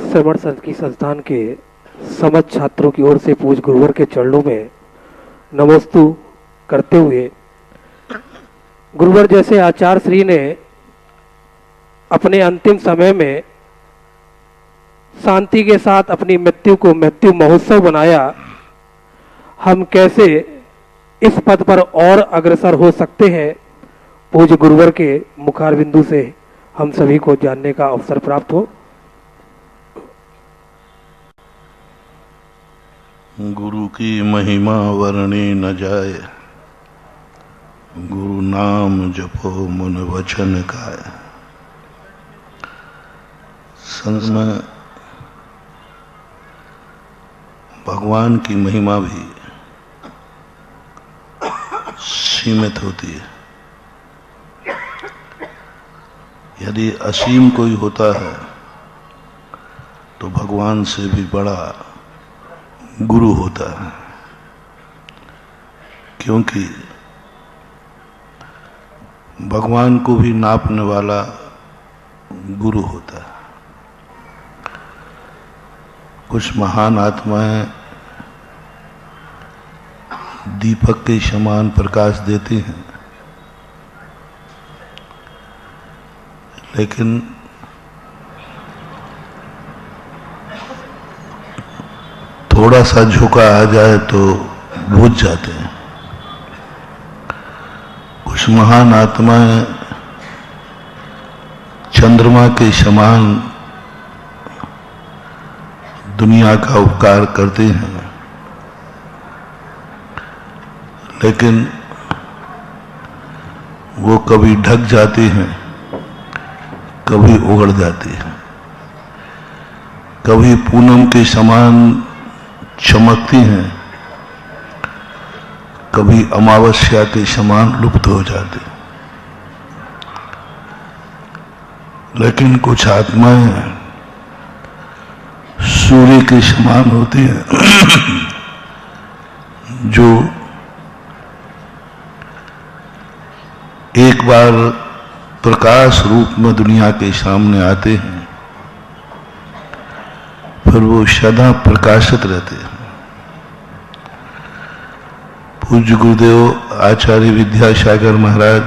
श्रवण संस्कृति संस्थान के समस्त छात्रों की ओर से पूज्य गुरुवर के चरणों में नमोस्तु करते हुए, गुरुवर जैसे आचार्य श्री ने अपने अंतिम समय में शांति के साथ अपनी मृत्यु को मृत्यु महोत्सव बनाया, हम कैसे इस पद पर और अग्रसर हो सकते हैं, पूज्य गुरुवर के मुखार बिंदु से हम सभी को जानने का अवसर प्राप्त हो।
गुरु की महिमा वर्णे न जाए, गुरु नाम जपो मन वचन गाय। संत में भगवान की महिमा भी सीमित होती है। यदि असीम कोई होता है तो भगवान से भी बड़ा गुरु होता है, क्योंकि भगवान को भी नापने वाला गुरु होता है। कुछ महान आत्माएं दीपक के समान प्रकाश देती हैं, लेकिन थोड़ा सा झुका आ जाए तो बुझ जाते हैं। कुछ महान आत्माएं चंद्रमा के समान दुनिया का उपकार करते हैं, लेकिन वो कभी ढक जाती हैं, कभी उगड़ जाती हैं, कभी पूनम के समान चमकती हैं, कभी अमावस्या के समान लुप्त हो जाती। लेकिन कुछ आत्माएं सूर्य के समान होती हैं, जो एक बार प्रकाश रूप में दुनिया के सामने आते हैं, फिर वो सदा प्रकाशित रहते हैं। पूज्य गुरुदेव आचार्य विद्यासागर महाराज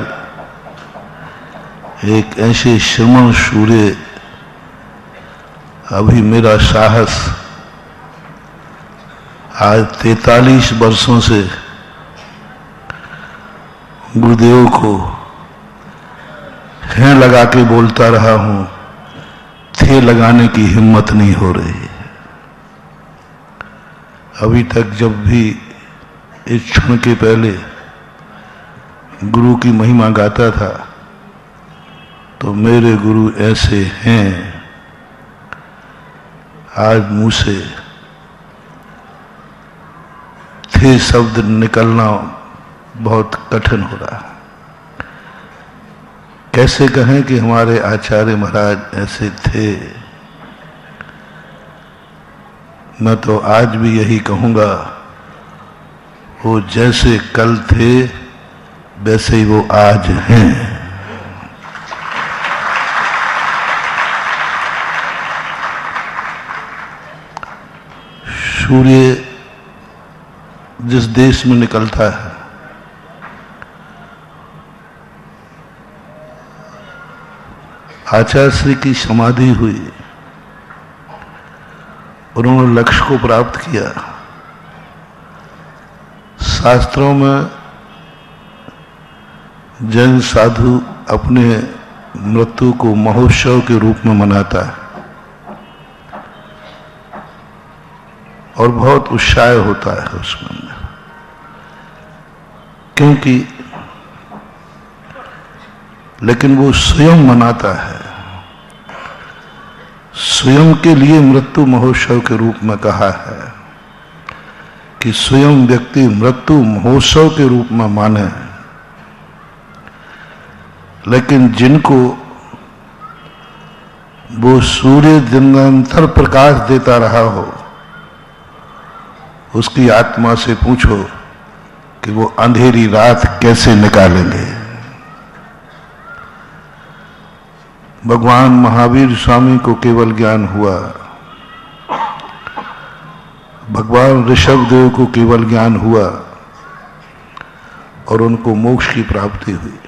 एक ऐसे श्रमण सूर्य, अभी मेरा साहस आज 43 वर्षों से गुरुदेव को हैं लगा के बोलता रहा हूं, थे लगाने की हिम्मत नहीं हो रही है। अभी तक जब भी इस क्षण के पहले गुरु की महिमा गाता था तो मेरे गुरु ऐसे हैं, आज मुंह से थे शब्द निकलना बहुत कठिन हो रहा है। कैसे कहें कि हमारे आचार्य महाराज ऐसे थे। मैं तो आज भी यही कहूंगा, वो जैसे कल थे वैसे ही वो आज हैं। सूर्य जिस देश में निकलता है, आचार्य श्री की समाधि हुई, उन्होंने लक्ष्य को प्राप्त किया। शास्त्रों में जैन साधु अपने मृत्यु को महोत्सव के रूप में मनाता है और बहुत उत्साह होता है उसमें, क्योंकि लेकिन वो स्वयं मनाता है। स्वयं के लिए मृत्यु महोत्सव के रूप में कहा है कि स्वयं व्यक्ति मृत्यु महोत्सव के रूप में माने। लेकिन जिनको वो सूर्य निरंतर प्रकाश देता रहा हो, उसकी आत्मा से पूछो कि वो अंधेरी रात कैसे निकालेंगे। भगवान महावीर स्वामी को केवल ज्ञान हुआ, भगवान ऋषभ देव को केवल ज्ञान हुआ और उनको मोक्ष की प्राप्ति हुई।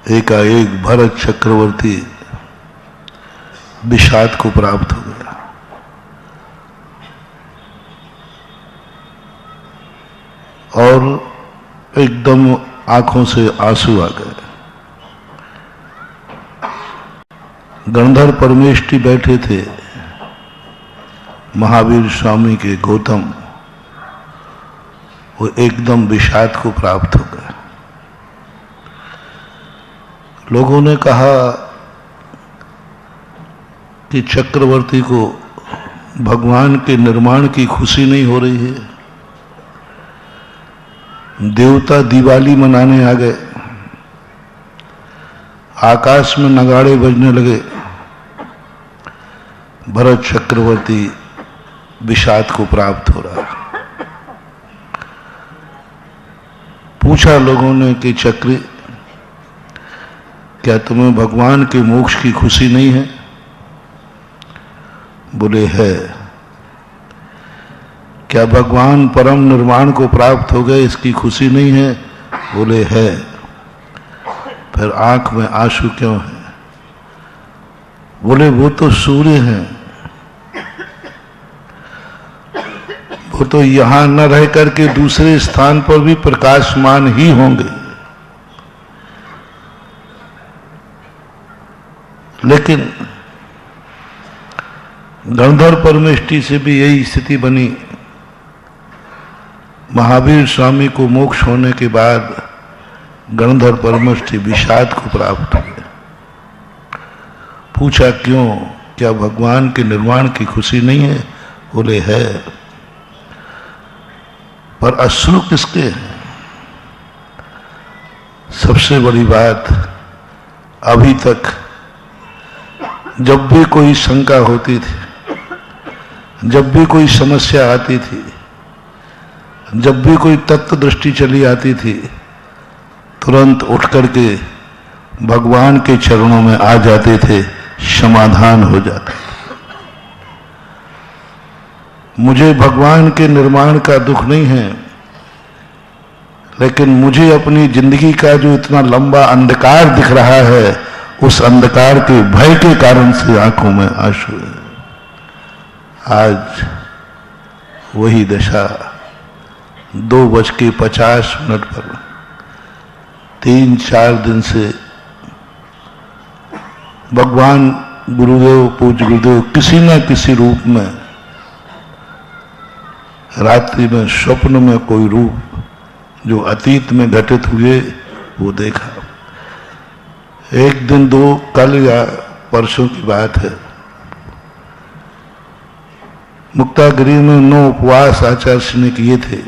एकाएक भरत चक्रवर्ती विषाद को प्राप्त हो गया। और एकदम आंखों से आंसू आ गए। गंधर्व परमेष्ठी बैठे थे महावीर स्वामी के गौतम, वो एकदम विषाद को प्राप्त हो गए। लोगों ने कहा कि चक्रवर्ती को भगवान के निर्माण की खुशी नहीं हो रही है। देवता दिवाली मनाने आ गए, आकाश में नगाड़े बजने लगे, भरत चक्रवर्ती विषाद को प्राप्त हो रहा। पूछा लोगों ने कि चक्री, क्या तुम्हें भगवान के मोक्ष की खुशी नहीं है? बोले है। क्या भगवान परम निर्वाण को प्राप्त हो गए इसकी खुशी नहीं है? बोले है। फिर आंख में आंसू क्यों है? बोले वो तो सूर्य हैं, वो तो यहां न रह करके दूसरे स्थान पर भी प्रकाशमान ही होंगे। लेकिन गंधर्व परमेष्ठी से भी यही स्थिति बनी। महावीर स्वामी को मोक्ष होने के बाद गंधर्व परमेष्ठी विषाद को प्राप्त हुए। पूछा क्यों, क्या भगवान के निर्वाण की खुशी नहीं है? बोले है। पर अश्रु किसके हैं? सबसे बड़ी बात, अभी तक जब भी कोई शंका होती थी, जब भी कोई समस्या आती थी, जब भी कोई तत्व दृष्टि चली आती थी, तुरंत उठ करके भगवान के चरणों में आ जाते थे, समाधान हो जाता। मुझे भगवान के निर्माण का दुख नहीं है, लेकिन मुझे अपनी जिंदगी का जो इतना लंबा अंधकार दिख रहा है, उस अंधकार के भय के कारण से आंखों में आंसू है। आज वही दशा 2:50 पर 3-4 दिन से भगवान गुरुदेव, पूज्य गुरुदेव किसी न किसी रूप में, रात्रि में स्वप्न में कोई रूप जो अतीत में घटित हुए वो देखा। एक दिन 2 कल या परसों की बात है, मुक्तागिरी में 9 उपवास आचार्य श्री ने किए थे।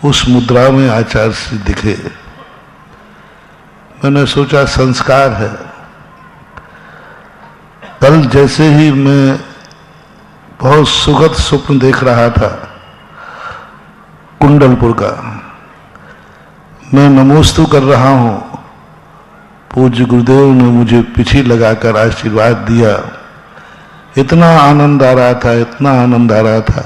उस मुद्रा में आचार्य श्री दिखे। मैंने सोचा संस्कार है। कल जैसे ही मैं बहुत सुखद स्वप्न देख रहा था कुंडलपुर का, मैं नमोस्तु कर रहा हूं, पूज्य गुरुदेव ने मुझे पीछे लगाकर आशीर्वाद दिया। इतना आनंद आ रहा था, इतना आनंद आ रहा था।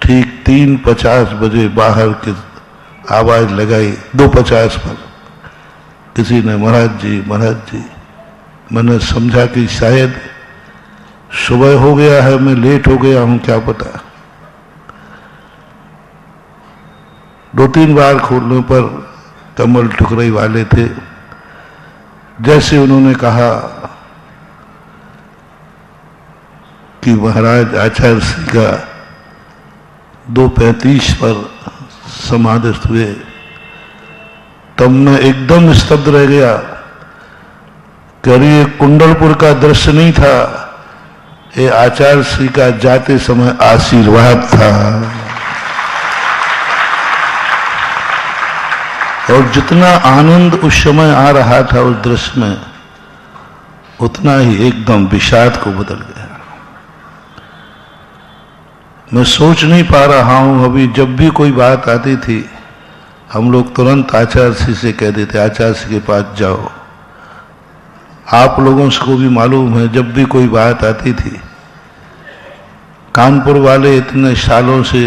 ठीक 3:50 बजे बाहर की आवाज लगाई, 2:50 पर किसी ने महाराज जी। मैंने समझा कि शायद सुबह हो गया है, मैं लेट हो गया हूं, क्या पता। 2-3 बार खोलने पर कमल ठुकराई वाले थे। जैसे उन्होंने कहा कि महाराज आचार्य श्री का 2:35 पर समाधिस्थ हुए, तब मैं एकदम स्तब्ध रह गया। करिए कुंडलपुर का दृश्य नहीं था, ये आचार्य श्री का जाते समय आशीर्वाद था। और जितना आनंद उस समय आ रहा था उस दृश्य में, उतना ही एकदम विषाद को बदल गया। मैं सोच नहीं पा रहा हूं, अभी जब भी कोई बात आती थी हम लोग तुरंत आचार्य श्री से कह देते, आचार्य श्री के पास जाओ। आप लोगों को भी मालूम है, जब भी कोई बात आती थी, कानपुर वाले इतने सालों से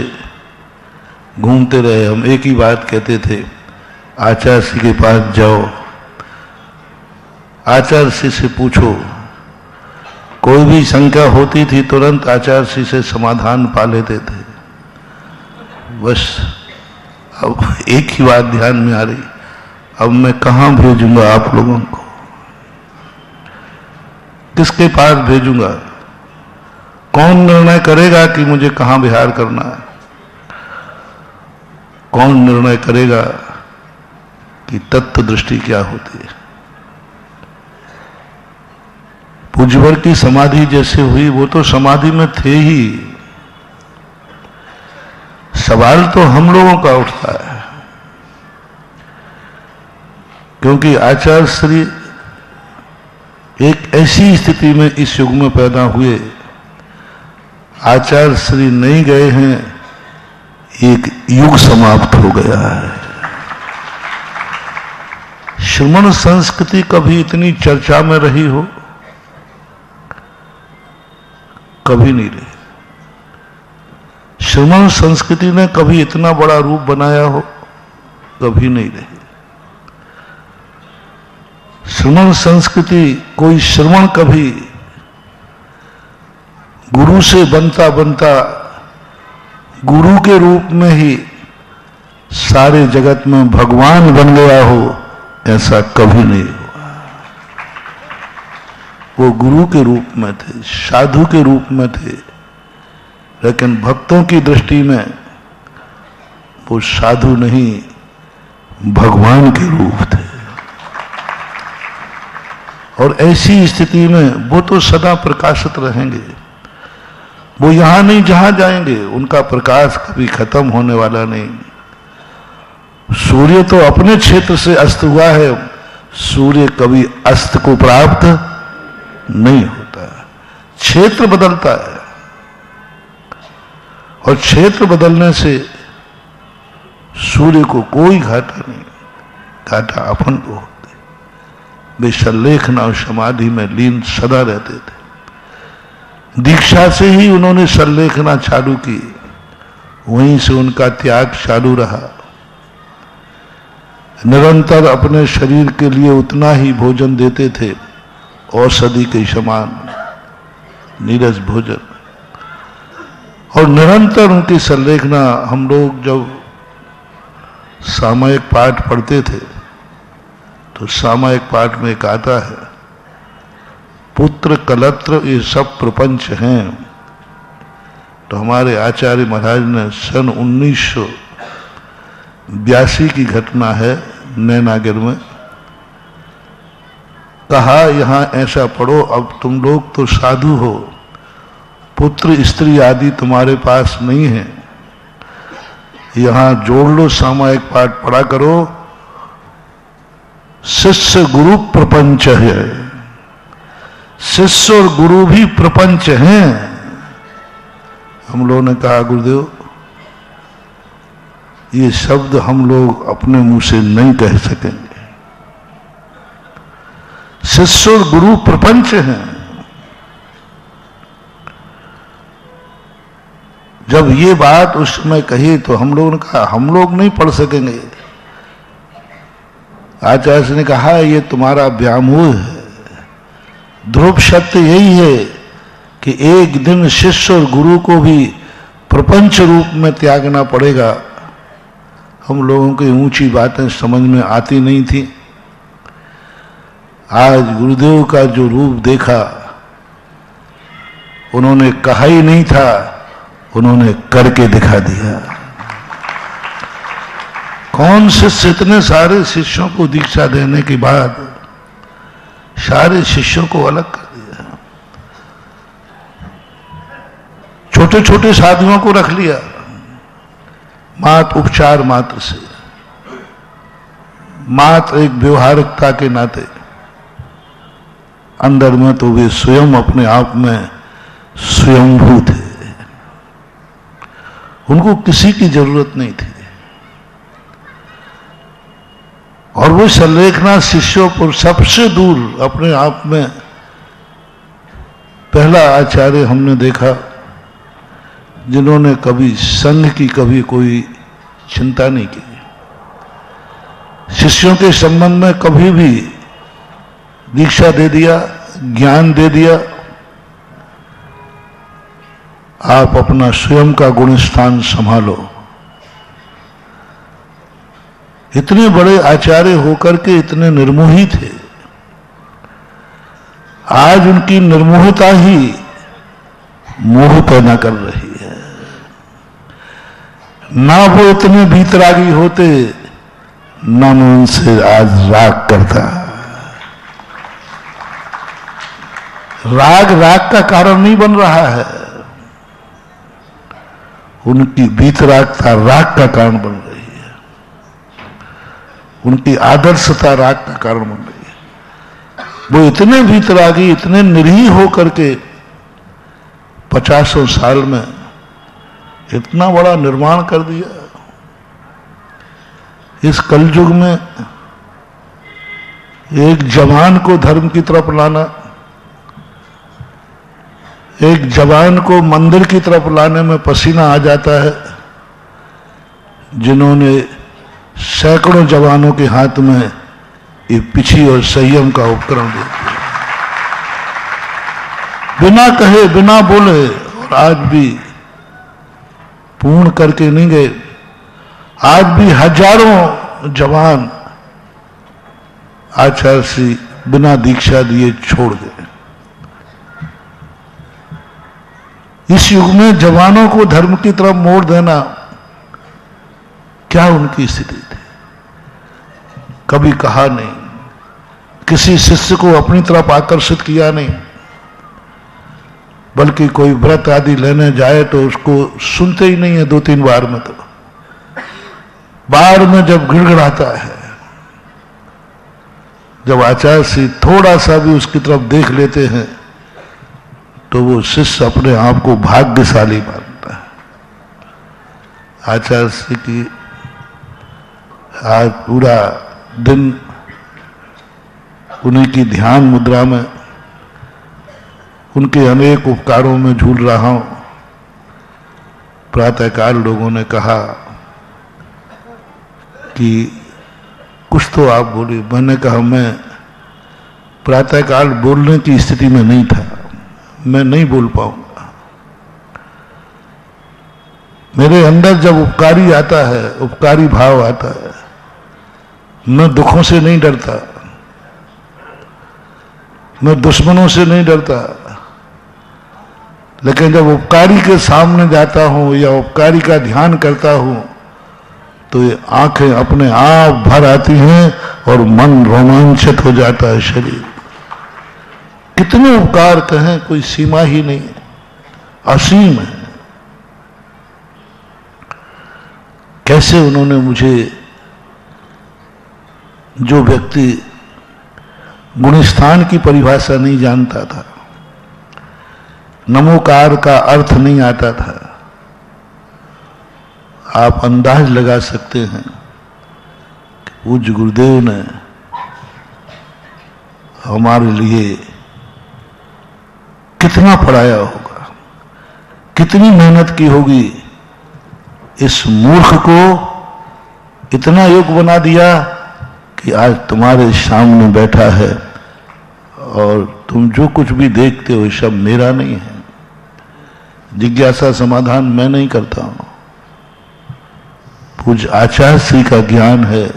घूमते रहे, हम एक ही बात कहते थे, आचार्य श्री के पास जाओ, आचार्य श्री से पूछो। कोई भी शंका होती थी तुरंत आचार्य श्री से समाधान पा लेते थे। बस अब एक ही बात ध्यान में आ रही, अब मैं कहां भेजूंगा आप लोगों को, किसके पास भेजूंगा? कौन निर्णय करेगा कि मुझे कहां विहार करना है? कौन निर्णय करेगा कि तत्व दृष्टि क्या होती है? पूज्यवर की समाधि जैसे हुई, वो तो समाधि में थे ही। सवाल तो हम लोगों का उठता है, क्योंकि आचार्य श्री एक ऐसी स्थिति में इस युग में पैदा हुए, आचार्य श्री नहीं गए हैं, एक युग समाप्त हो गया है। श्रमण संस्कृति कभी इतनी चर्चा में रही हो? कभी नहीं रही। श्रमण संस्कृति ने कभी इतना बड़ा रूप बनाया हो? कभी नहीं रही। श्रमण संस्कृति, कोई श्रमण कभी गुरु से बनता बनता गुरु के रूप में ही सारे जगत में भगवान बन गया हो, ऐसा कभी नहीं हुआ। वो गुरु के रूप में थे, साधु के रूप में थे, लेकिन भक्तों की दृष्टि में वो साधु नहीं, भगवान के रूप थे। और ऐसी स्थिति में वो तो सदा प्रकाशित रहेंगे। वो यहां नहीं जहां जाएंगे, उनका प्रकाश कभी खत्म होने वाला नहीं। सूर्य तो अपने क्षेत्र से अस्त हुआ है, सूर्य कभी अस्त को प्राप्त नहीं होता। क्षेत्र बदलता है, और क्षेत्र बदलने से सूर्य को कोई घाटा नहीं, घाटा अपन को होते। वे सल्लेखना और समाधि में लीन सदा रहते थे। दीक्षा से ही उन्होंने सल्लेखना चालू की, वहीं से उनका त्याग चालू रहा। निरंतर अपने शरीर के लिए उतना ही भोजन देते थे, औषधि के समान नीरस भोजन। और निरंतर उनकी सल्लेखना, हम लोग जब सामयिक पाठ पढ़ते थे तो सामयिक पाठ में एक आता है, पुत्र कलत्र ये सब प्रपंच हैं। तो हमारे आचार्य महाराज ने सन 1982 की घटना है, नैनागिर में कहा, यहां ऐसा पढ़ो, अब तुम लोग तो साधु हो, पुत्र स्त्री आदि तुम्हारे पास नहीं है, यहां जोड़ लो, सामयिक पाठ पढ़ा करो। शिष्य गुरु प्रपंच है, शिष्य और गुरु भी प्रपंच हैं। हम लोगों ने कहा, गुरुदेव ये शब्द हम लोग अपने मुंह से नहीं कह सकेंगे। शिष्य और गुरु प्रपंच हैं। जब ये बात उस समय कही तो हम लोगों ने कहा, हम लोग नहीं पढ़ सकेंगे। आचार्य ने कहा, ये तुम्हारा व्यामोह है। ध्रुव सत्य यही है कि एक दिन शिष्य और गुरु को भी प्रपंच रूप में त्यागना पड़ेगा। हम लोगों की ऊंची बातें समझ में आती नहीं थी। आज गुरुदेव का जो रूप देखा, उन्होंने कहा ही नहीं था, उन्होंने करके दिखा दिया। कौन शिष्य इतने सारे शिष्यों को दीक्षा देने के बाद सारे शिष्यों को अलग कर दिया, छोटे छोटे साधुओं को रख लिया, मात्र उपचार मात्र से, मात्र एक व्यवहारिकता के नाते। अंदर में तो वे स्वयं अपने आप में स्वयंभू थे, उनको किसी की जरूरत नहीं थी। और वो सल्लेखना शिष्यों पर सबसे दूर अपने आप में पहला आचार्य हमने देखा जिन्होंने कभी संघ की कभी कोई चिंता नहीं की, शिष्यों के संबंध में कभी भी दीक्षा दे दिया, ज्ञान दे दिया, आप अपना स्वयं का गुण स्थान संभालो। इतने बड़े आचार्य होकर के इतने निर्मोही थे, आज उनकी निर्मोहता ही मोह पैदा कर रही है। ना वो इतने भीतरागी होते, ना मैं उनसे आज राग करता। राग राग का कारण नहीं बन रहा है, उनकी भीतरागता राग का कारण बन रही है, उनकी आदर्शता राग का कारण बन रही है। वो इतने भीतरागी, इतने निरीह होकर के 50 साल में इतना बड़ा निर्माण कर दिया। इस कलयुग में एक जवान को धर्म की तरफ लाना, एक जवान को मंदिर की तरफ लाने में पसीना आ जाता है, जिन्होंने सैकड़ों जवानों के हाथ में ये पिछी और संयम का उपकरण दे दिया, बिना कहे बिना बोले, और आज भी पूर्ण करके नहीं गए। आज भी हजारों जवान आचार्य से बिना दीक्षा दिए छोड़ गए। इस युग में जवानों को धर्म की तरफ मोड़ देना, क्या उनकी स्थिति थी? कभी कहा नहीं, किसी शिष्य को अपनी तरफ आकर्षित किया नहीं, बल्कि कोई व्रत आदि लेने जाए तो उसको सुनते ही नहीं है 2-3 बार में। तो बार में जब गिड़गिड़ाता है, जब आचार्य से थोड़ा सा भी उसकी तरफ देख लेते हैं तो वो शिष्य अपने आप को भाग्यशाली मानता है। आचार्य की आज पूरा दिन उन्हीं की ध्यान मुद्रा में, उनके अनेक उपकारों में झूल रहा हूं। प्रातःकाल लोगों ने कहा कि कुछ तो आप बोले। मैंने कहा मैं प्रातःकाल बोलने की स्थिति में नहीं था, मैं नहीं बोल पाऊंगा। मेरे अंदर जब उपकारी आता है, उपकारी भाव आता है, मैं दुखों से नहीं डरता, मैं दुश्मनों से नहीं डरता, लेकिन जब उपकारी के सामने जाता हूं या उपकारी का ध्यान करता हूं तो ये आंखें अपने आप भर आती हैं और मन रोमांचित हो जाता है। शरीर कितने उपकार कहें, कोई सीमा ही नहीं है, असीम है। कैसे उन्होंने मुझे, जो व्यक्ति गुणस्थान की परिभाषा नहीं जानता था, नमोकार का अर्थ नहीं आता था, आप अंदाज लगा सकते हैं कि पूज्य गुरुदेव ने हमारे लिए कितना पढ़ाया होगा, कितनी मेहनत की होगी। इस मूर्ख को इतना योग्य बना दिया कि आज तुम्हारे सामने बैठा है और तुम जो कुछ भी देखते हो सब मेरा नहीं है। जिज्ञासा समाधान मैं नहीं करता हूं, पूज्य आचार्य श्री का ज्ञान है।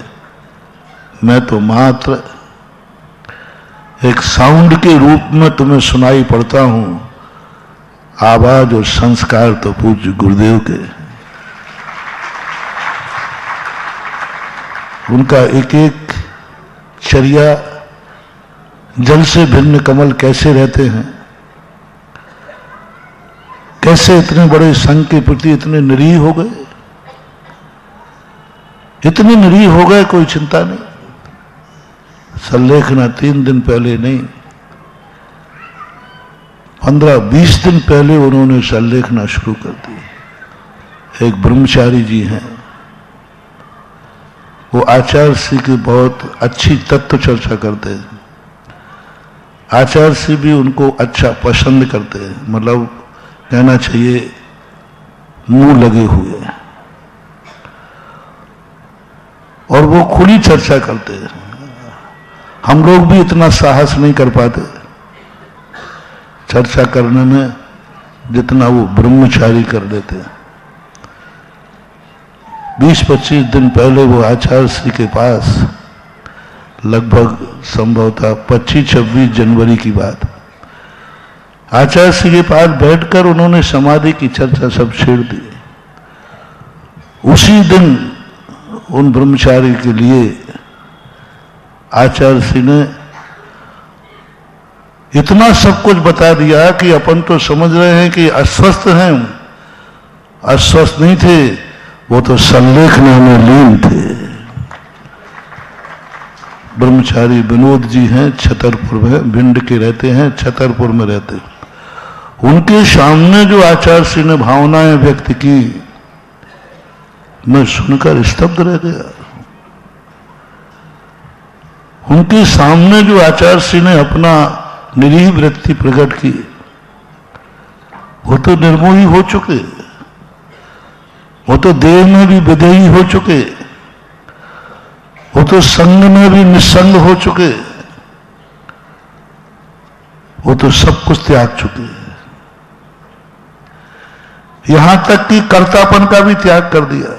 मैं तो मात्र एक साउंड के रूप में तुम्हें सुनाई पड़ता हूं। आवाज और संस्कार तो पूज्य गुरुदेव के। उनका एक एक चर्या जल से भिन्न कमल कैसे रहते हैं, कैसे इतने बड़े संघ के प्रति इतने निरीह हो गए, इतने निरीह हो गए, कोई चिंता नहीं। संलेखना 3 दिन पहले नहीं, 15-20 दिन पहले उन्होंने संलेखना शुरू कर दी। एक ब्रह्मचारी जी हैं, वो आचार्य श्री की बहुत अच्छी तत्व चर्चा करते हैं। आचार्य श्री भी उनको अच्छा पसंद करते हैं, मतलब कहना चाहिए मुंह लगे हुए हैं, और वो खुली चर्चा करते हैं। हम लोग भी इतना साहस नहीं कर पाते चर्चा करने में जितना वो ब्रह्मचारी कर देते हैं। 20-25 दिन पहले वो आचार्य श्री के पास, लगभग संभवतः 25-26 जनवरी की बात, आचार्य श्री के पास बैठकर उन्होंने समाधि की चर्चा सब छेड़ दी। उसी दिन उन ब्रह्मचारी के लिए आचार्य श्री ने इतना सब कुछ बता दिया कि अपन तो समझ रहे हैं कि अस्वस्थ हैं, अस्वस्थ नहीं थे, वो तो संलेखना में लीन थे। ब्रह्मचारी विनोद जी हैं, छतरपुर में, भिंड के रहते हैं, छतरपुर में रहते। उनके सामने जो आचार्य श्री ने भावनाएं व्यक्त की, मैं सुनकर स्तब्ध रह गया। उनके सामने जो आचार्य श्री ने अपना निरीह वृत्ति प्रकट की, वो तो निर्मोही हो चुके, वो तो देह में भी विधेयी हो चुके, वो तो संग में भी निस्संग हो चुके, वो तो सब कुछ त्याग चुके, यहां तक कि कर्तापन का भी त्याग कर दिया,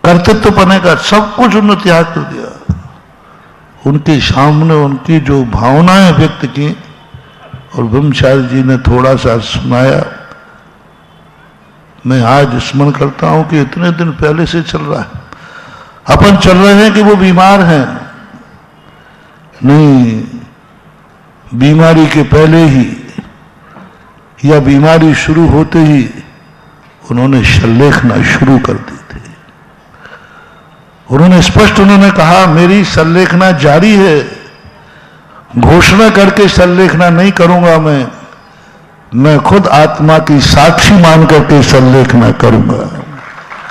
कर्तृत्व पने का सब कुछ उन्होंने त्याग कर दिया। उनके सामने उनकी जो भावनाएं व्यक्त की और ब्रह्मचारी जी ने थोड़ा सा सुनाया, मैं आज स्मरण करता हूं कि इतने दिन पहले से चल रहा है। अपन चल रहे हैं कि वो बीमार हैं, नहीं, बीमारी के पहले ही या बीमारी शुरू होते ही उन्होंने संलेखना शुरू कर दी थी। उन्होंने स्पष्ट कहा, मेरी संलेखना जारी है, घोषणा करके संलेखना नहीं करूंगा, मैं खुद आत्मा की साक्षी मान करके संलेखना करूंगा।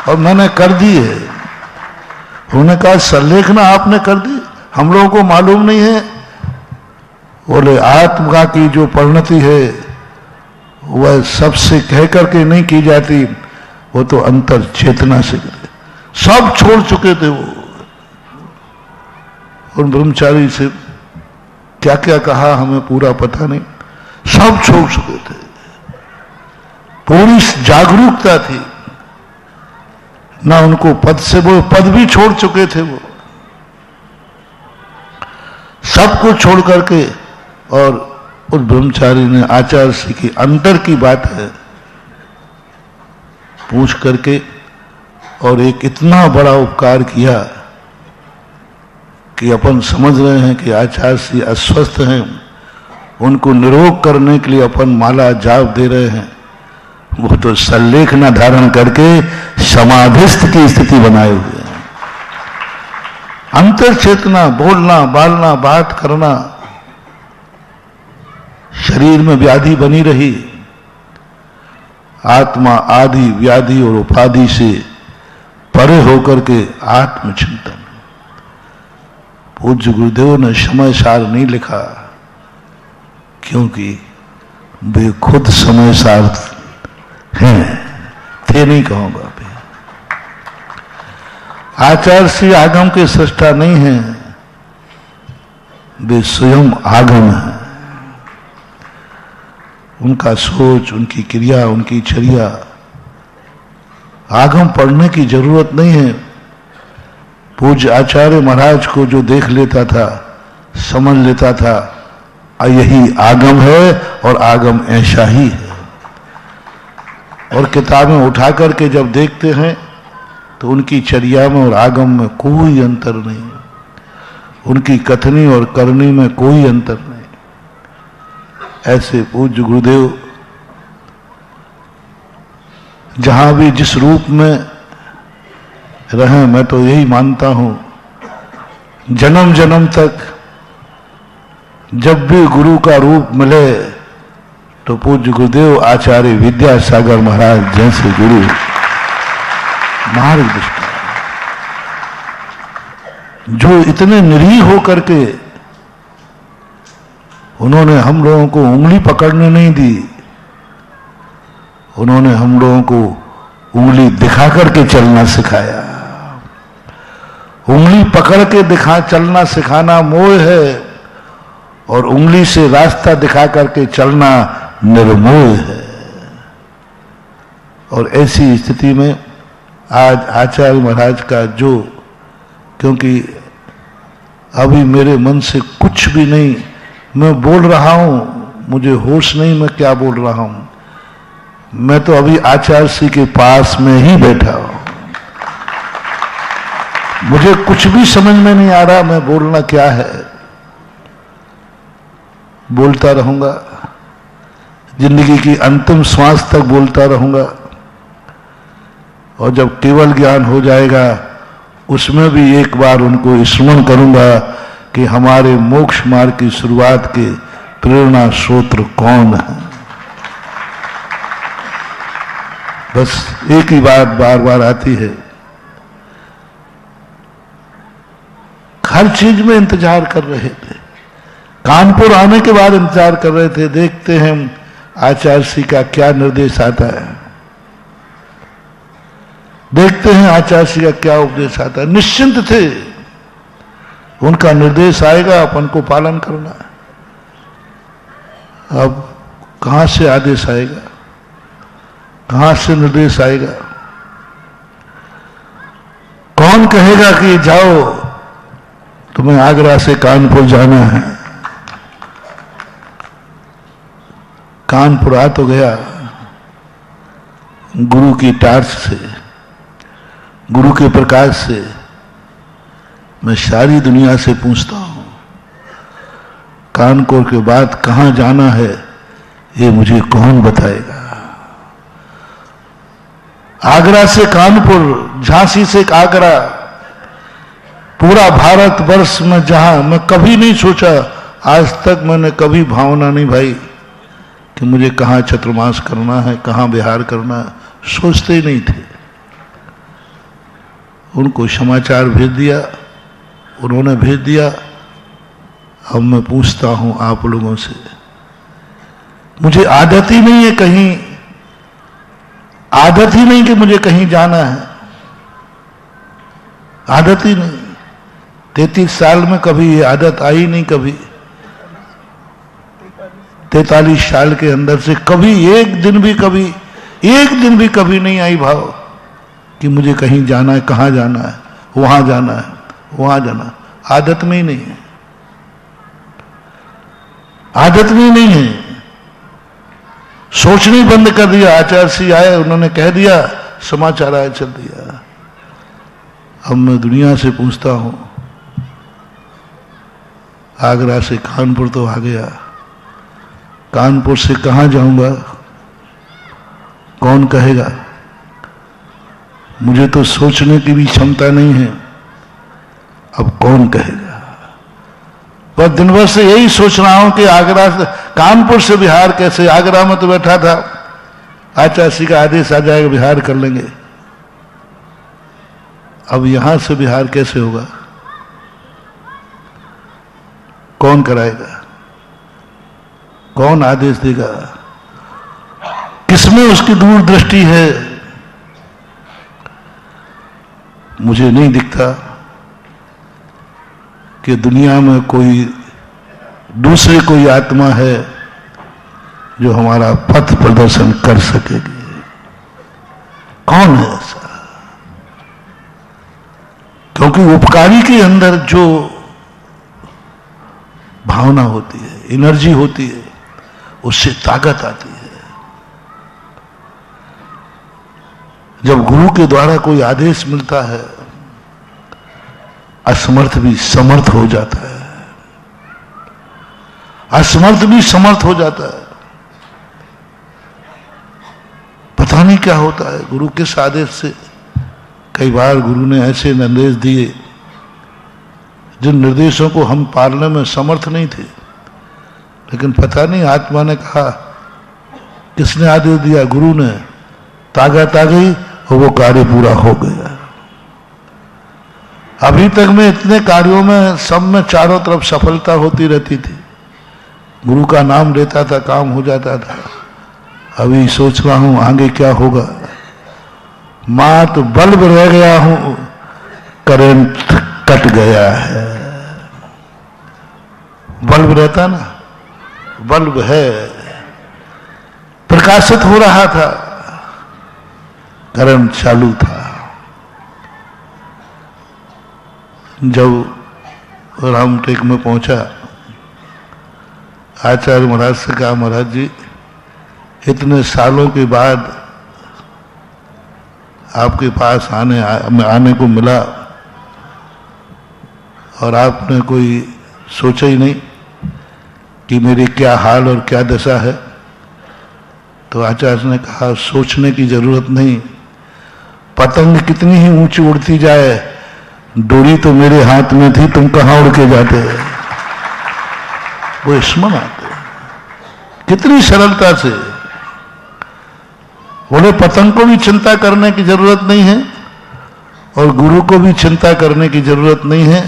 और मैंने कर दी है। उन्होंने कहा संलेखना आपने कर दी, हम लोगों को मालूम नहीं है। बोले आत्मा की जो परिणति है वह सबसे कह करके नहीं की जाती, वो तो अंतर चेतना से करे। सब छोड़ चुके थे वो। उन ब्रह्मचारी से क्या क्या कहा हमें पूरा पता नहीं, सब छोड़ चुके थे। पूरी जागरूकता थी ना उनको पद से, वो पद भी छोड़ चुके थे वो, सब कुछ छोड़ करके। और उस ब्रह्मचारी ने आचार्य श्री की अंतर की बात है पूछ करके और एक इतना बड़ा उपकार किया कि अपन समझ रहे हैं कि आचार्य श्री अस्वस्थ हैं, उनको निरोग करने के लिए अपन माला जाप दे रहे हैं, वो तो संलेखना धारण करके समाधिस्थ की स्थिति बनाए हुए हैं। अंतर चेतना, बोलना बालना बात करना, शरीर में व्याधि बनी रही। आत्मा आदि व्याधि और उपाधि से परे होकर के आत्मचिंतन। पूज्य गुरुदेव ने समय सार नहीं लिखा क्योंकि वे खुद समय सार हैं, थे नहीं कहूंगा। आचार्य श्री आगम के सृष्टा नहीं हैं, वे स्वयं आगम हैं। उनका सोच, उनकी क्रिया, उनकी चर्या, आगम पढ़ने की जरूरत नहीं है। पूज्य आचार्य महाराज को जो देख लेता था, समझ लेता था, यही आगम है और आगम ऐसा ही है। और किताबें उठा करके जब देखते हैं तो उनकी चर्या में और आगम में कोई अंतर नहीं, उनकी कथनी और करनी में कोई अंतर नहीं। ऐसे पूज्य गुरुदेव जहां भी जिस रूप में रहे, मैं तो यही मानता हूं जन्म जन्म तक जब भी गुरु का रूप मिले तो पूज्य गुरुदेव आचार्य विद्यासागर महाराज जैसे गुरु मार्गदर्शक, जो इतने निरीह होकर के उन्होंने हम लोगों को उंगली पकड़ने नहीं दी, उन्होंने हम लोगों को उंगली दिखा करके चलना सिखाया। उंगली पकड़ के दिखा चलना सिखाना मोह है और उंगली से रास्ता दिखा करके चलना निर्मोह है। और ऐसी स्थिति में आज आचार्य महाराज का जो, क्योंकि अभी मेरे मन से कुछ भी नहीं, मैं बोल रहा हूं, मुझे होश नहीं मैं क्या बोल रहा हूं, मैं तो अभी आचार्य श्री के पास में ही बैठा हूं। मुझे कुछ भी समझ में नहीं आ रहा मैं बोलना क्या है। बोलता रहूंगा, जिंदगी की अंतिम श्वास तक बोलता रहूंगा, और जब केवल ज्ञान हो जाएगा उसमें भी एक बार उनको स्मरण करूंगा कि हमारे मोक्ष मार्ग की शुरुआत के प्रेरणा स्रोत कौन है। बस एक ही बात बार बार आती है, हर चीज में इंतजार कर रहे थे। कानपुर आने के बाद इंतजार कर रहे थे, देखते हैं आचार्य श्री का क्या निर्देश आता है, देखते हैं आचार्य श्री का क्या उपदेश आता है। निश्चिंत थे, उनका निर्देश आएगा, अपन को पालन करना है। अब कहां से आदेश आएगा, कहां से निर्देश आएगा? कौन कहेगा कि जाओ तुम्हें आगरा से कानपुर जाना है? कानपुर आ तो गया गुरु की टार्च से, गुरु के प्रकाश से। मैं सारी दुनिया से पूछता हूं कानपुर के बाद कहां जाना है, ये मुझे कौन बताएगा? आगरा से कानपुर, झांसी से आगरा, पूरा भारत वर्ष में जहां मैं कभी नहीं सोचा, आज तक मैंने कभी भावना नहीं भाई कि मुझे कहां चतुर्मास करना है, कहां विहार करना है, सोचते ही नहीं थे। उनको समाचार भेज दिया, उन्होंने भेज दिया। अब मैं पूछता हूं आप लोगों से, मुझे आदत ही नहीं है कहीं, आदत ही नहीं कि मुझे कहीं जाना है, आदत ही नहीं। 33 साल में कभी ये आदत आई नहीं, कभी 43 साल के अंदर से कभी एक दिन भी कभी नहीं आई भाव कि मुझे कहीं जाना है, कहाँ जाना है, वहां जाना है, वहां जाना है। आदत में ही नहीं है, आदत में ही नहीं है। सोचनी बंद कर दिया। आचार्य श्री आए, उन्होंने कह दिया, समाचार आए, चल दिया। अब मैं दुनिया से पूछता हूं, आगरा से कानपुर तो आ गया, कानपुर से कहां जाऊंगा, कौन कहेगा? मुझे तो सोचने की भी क्षमता नहीं है, अब कौन कहेगा? पर दिन भर से यही सोच रहा हूं कि आगरा से, कानपुर से बिहार कैसे? आगरा में तो बैठा था, आचार्य श्री का आदेश आ जाएगा, बिहार कर लेंगे। अब यहां से बिहार कैसे होगा? कौन कराएगा? कौन आदेश देगा? किसमें उसकी दूरदृष्टि है? मुझे नहीं दिखता कि दुनिया में कोई दूसरी कोई आत्मा है जो हमारा पथ प्रदर्शन कर सकेगी। कौन है ऐसा? क्योंकि उपकारी के अंदर जो भावना होती है, एनर्जी होती है, उससे ताकत आती है। जब गुरु के द्वारा कोई आदेश मिलता है, असमर्थ भी समर्थ हो जाता है, असमर्थ भी समर्थ हो जाता है। पता नहीं क्या होता है गुरु किस आदेश से। कई बार गुरु ने ऐसे निर्देश दिए जिन निर्देशों को हम पालने में समर्थ नहीं थे, लेकिन पता नहीं आत्मा ने कहा, किसने आदेश दिया? गुरु ने। ताकत आ गई और वो कार्य पूरा हो गया। अभी तक में इतने कार्यों में सब में चारों तरफ सफलता होती रहती थी, गुरु का नाम लेता था, काम हो जाता था। अभी सोच रहा हूं आगे क्या होगा। मात बल्ब रह गया हूं, करंट कट गया है। बल्ब रहता ना, बल्ब है, प्रकाशित हो रहा था, करंट चालू था। जब रामटेक में पहुंचा, आचार्य महाराज से कहा, महाराज जी इतने सालों के बाद आपके पास आने को मिला और आपने कोई सोचा ही नहीं कि मेरी क्या हाल और क्या दशा है। तो आचार्य ने कहा, सोचने की जरूरत नहीं, पतंग कितनी ही ऊंची उड़ती जाए, डोरी तो मेरे हाथ में थी, तुम कहां उड़ के जाते? वो स्मरण आते कितनी सरलता से। बोले पतंग को भी चिंता करने की जरूरत नहीं है और गुरु को भी चिंता करने की जरूरत नहीं है,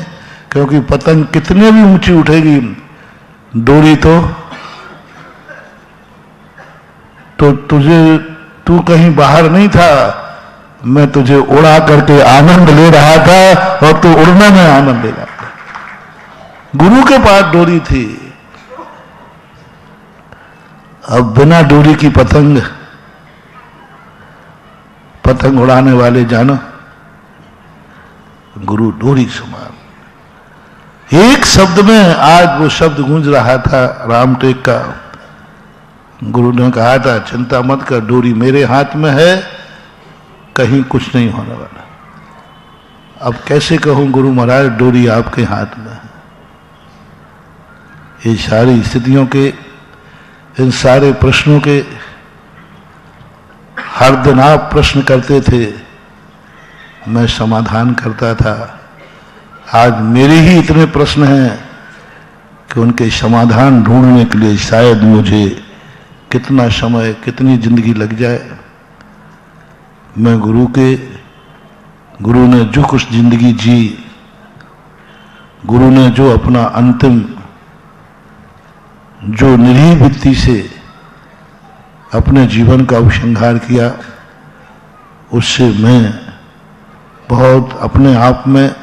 क्योंकि पतंग कितने भी ऊंची उठेगी, डोरी तो तू कहीं बाहर नहीं था, मैं तुझे उड़ा करके आनंद ले रहा था और तू उड़ने में आनंद ले रहा था। गुरु के पास डोरी थी। अब बिना डोरी की पतंग उड़ाने वाले जानो, गुरु डोरी समान। एक शब्द में आज वो शब्द गूंज रहा था रामटेक का। गुरु ने कहा था, चिंता मत कर, डोरी मेरे हाथ में है, कहीं कुछ नहीं होने वाला। अब कैसे कहूं गुरु महाराज, डोरी आपके हाथ में है। ये सारी स्थितियों के, इन सारे प्रश्नों के हर दिन आप प्रश्न करते थे, मैं समाधान करता था। आज मेरे ही इतने प्रश्न हैं कि उनके समाधान ढूंढने के लिए शायद मुझे कितना समय, कितनी जिंदगी लग जाए। मैं गुरु के गुरु ने जो कुछ जिंदगी जी, गुरु ने जो अपना अंतिम, जो निरीह वृत्ति से अपने जीवन का उपसंहार किया, उससे मैं बहुत अपने आप में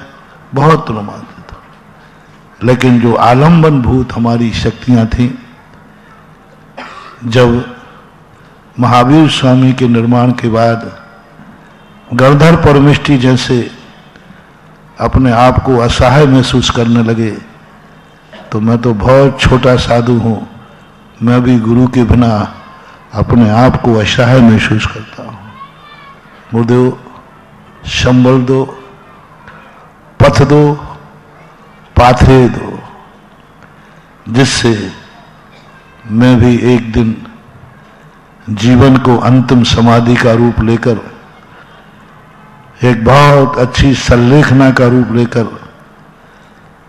बहुत रोमांचित हूं। लेकिन जो आलम्बन भूत हमारी शक्तियां थीं, जब महावीर स्वामी के निर्माण के बाद गणधर परमिष्ठी जैसे अपने आप को असहाय महसूस करने लगे, तो मैं तो बहुत छोटा साधु हूं, मैं भी गुरु के बिना अपने आप को असहाय महसूस करता हूं। गुरुदेव संबल दो, पथ दो, पाथे दो, जिससे मैं भी एक दिन जीवन को अंतिम समाधि का रूप लेकर, एक बहुत अच्छी संलेखना का रूप लेकर,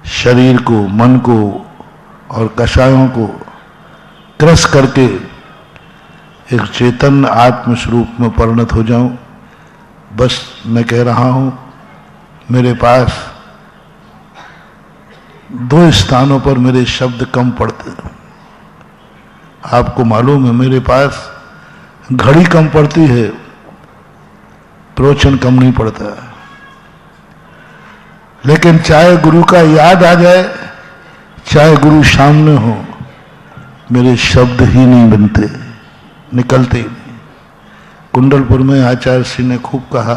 शरीर को, मन को और कषायों को क्रस करके एक चैतन्य आत्म स्वरूप में परिणत हो जाऊं। बस मैं कह रहा हूं, मेरे पास दो स्थानों पर मेरे शब्द कम पड़ते हैं। आपको मालूम है, मेरे पास घड़ी कम पड़ती है, प्रवचन कम नहीं पड़ता। लेकिन चाहे गुरु का याद आ जाए, चाहे गुरु सामने हो, मेरे शब्द ही नहीं बनते, निकलते ही नहीं। कुंडलपुर में आचार्य श्री ने खूब कहा,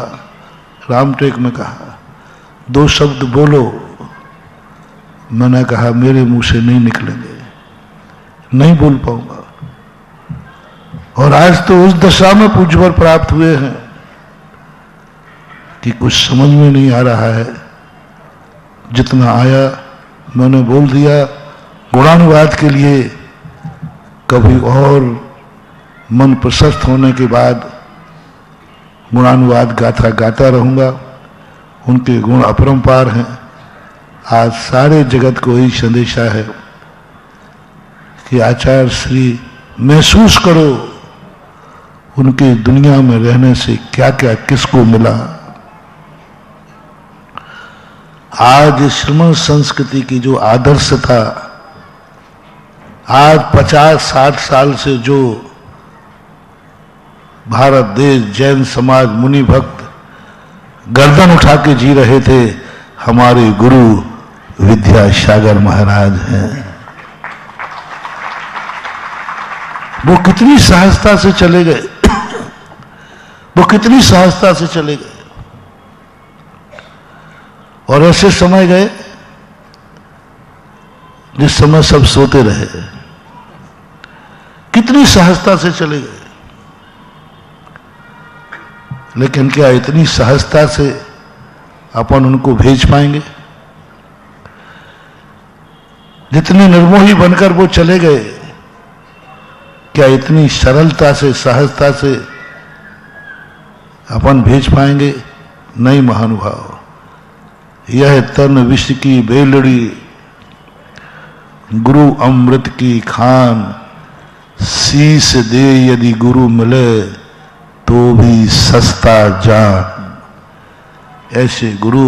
रामटेक में कहा, दो शब्द बोलो। मैंने कहा मेरे मुंह से नहीं निकलेंगे, नहीं बोल पाऊंगा। और आज तो उस दशा में पूज्यवर प्राप्त हुए हैं कि कुछ समझ में नहीं आ रहा है। जितना आया मैंने बोल दिया। गुणानुवाद के लिए कभी और मन प्रशस्त होने के बाद गुणानुवाद गाथा गाता रहूंगा। उनके गुण अपरंपार हैं। आज सारे जगत को यही संदेशा है कि आचार्य श्री महसूस करो उनके दुनिया में रहने से क्या क्या किसको मिला। आज श्रमण संस्कृति की जो आदर्श था, आज 50-60 साल से जो भारत देश जैन समाज मुनि भक्त गर्दन उठा के जी रहे थे, हमारे गुरु विद्यासागर महाराज हैं। वो कितनी सहजता से चले गए, वो कितनी सहजता से चले गए, और ऐसे समय गए जिस समय सब सोते रहे। कितनी सहजता से चले गए। लेकिन क्या इतनी सहजता से अपन उनको भेज पाएंगे? जितनी निर्मोही बनकर वो चले गए, क्या इतनी सरलता से, सहजता से अपन भेज पाएंगे? नहीं महानुभाव। यह तन विष की बेलड़ी, गुरु अमृत की खान, शीस दे यदि गुरु मिले तो भी सस्ता जान। ऐसे गुरु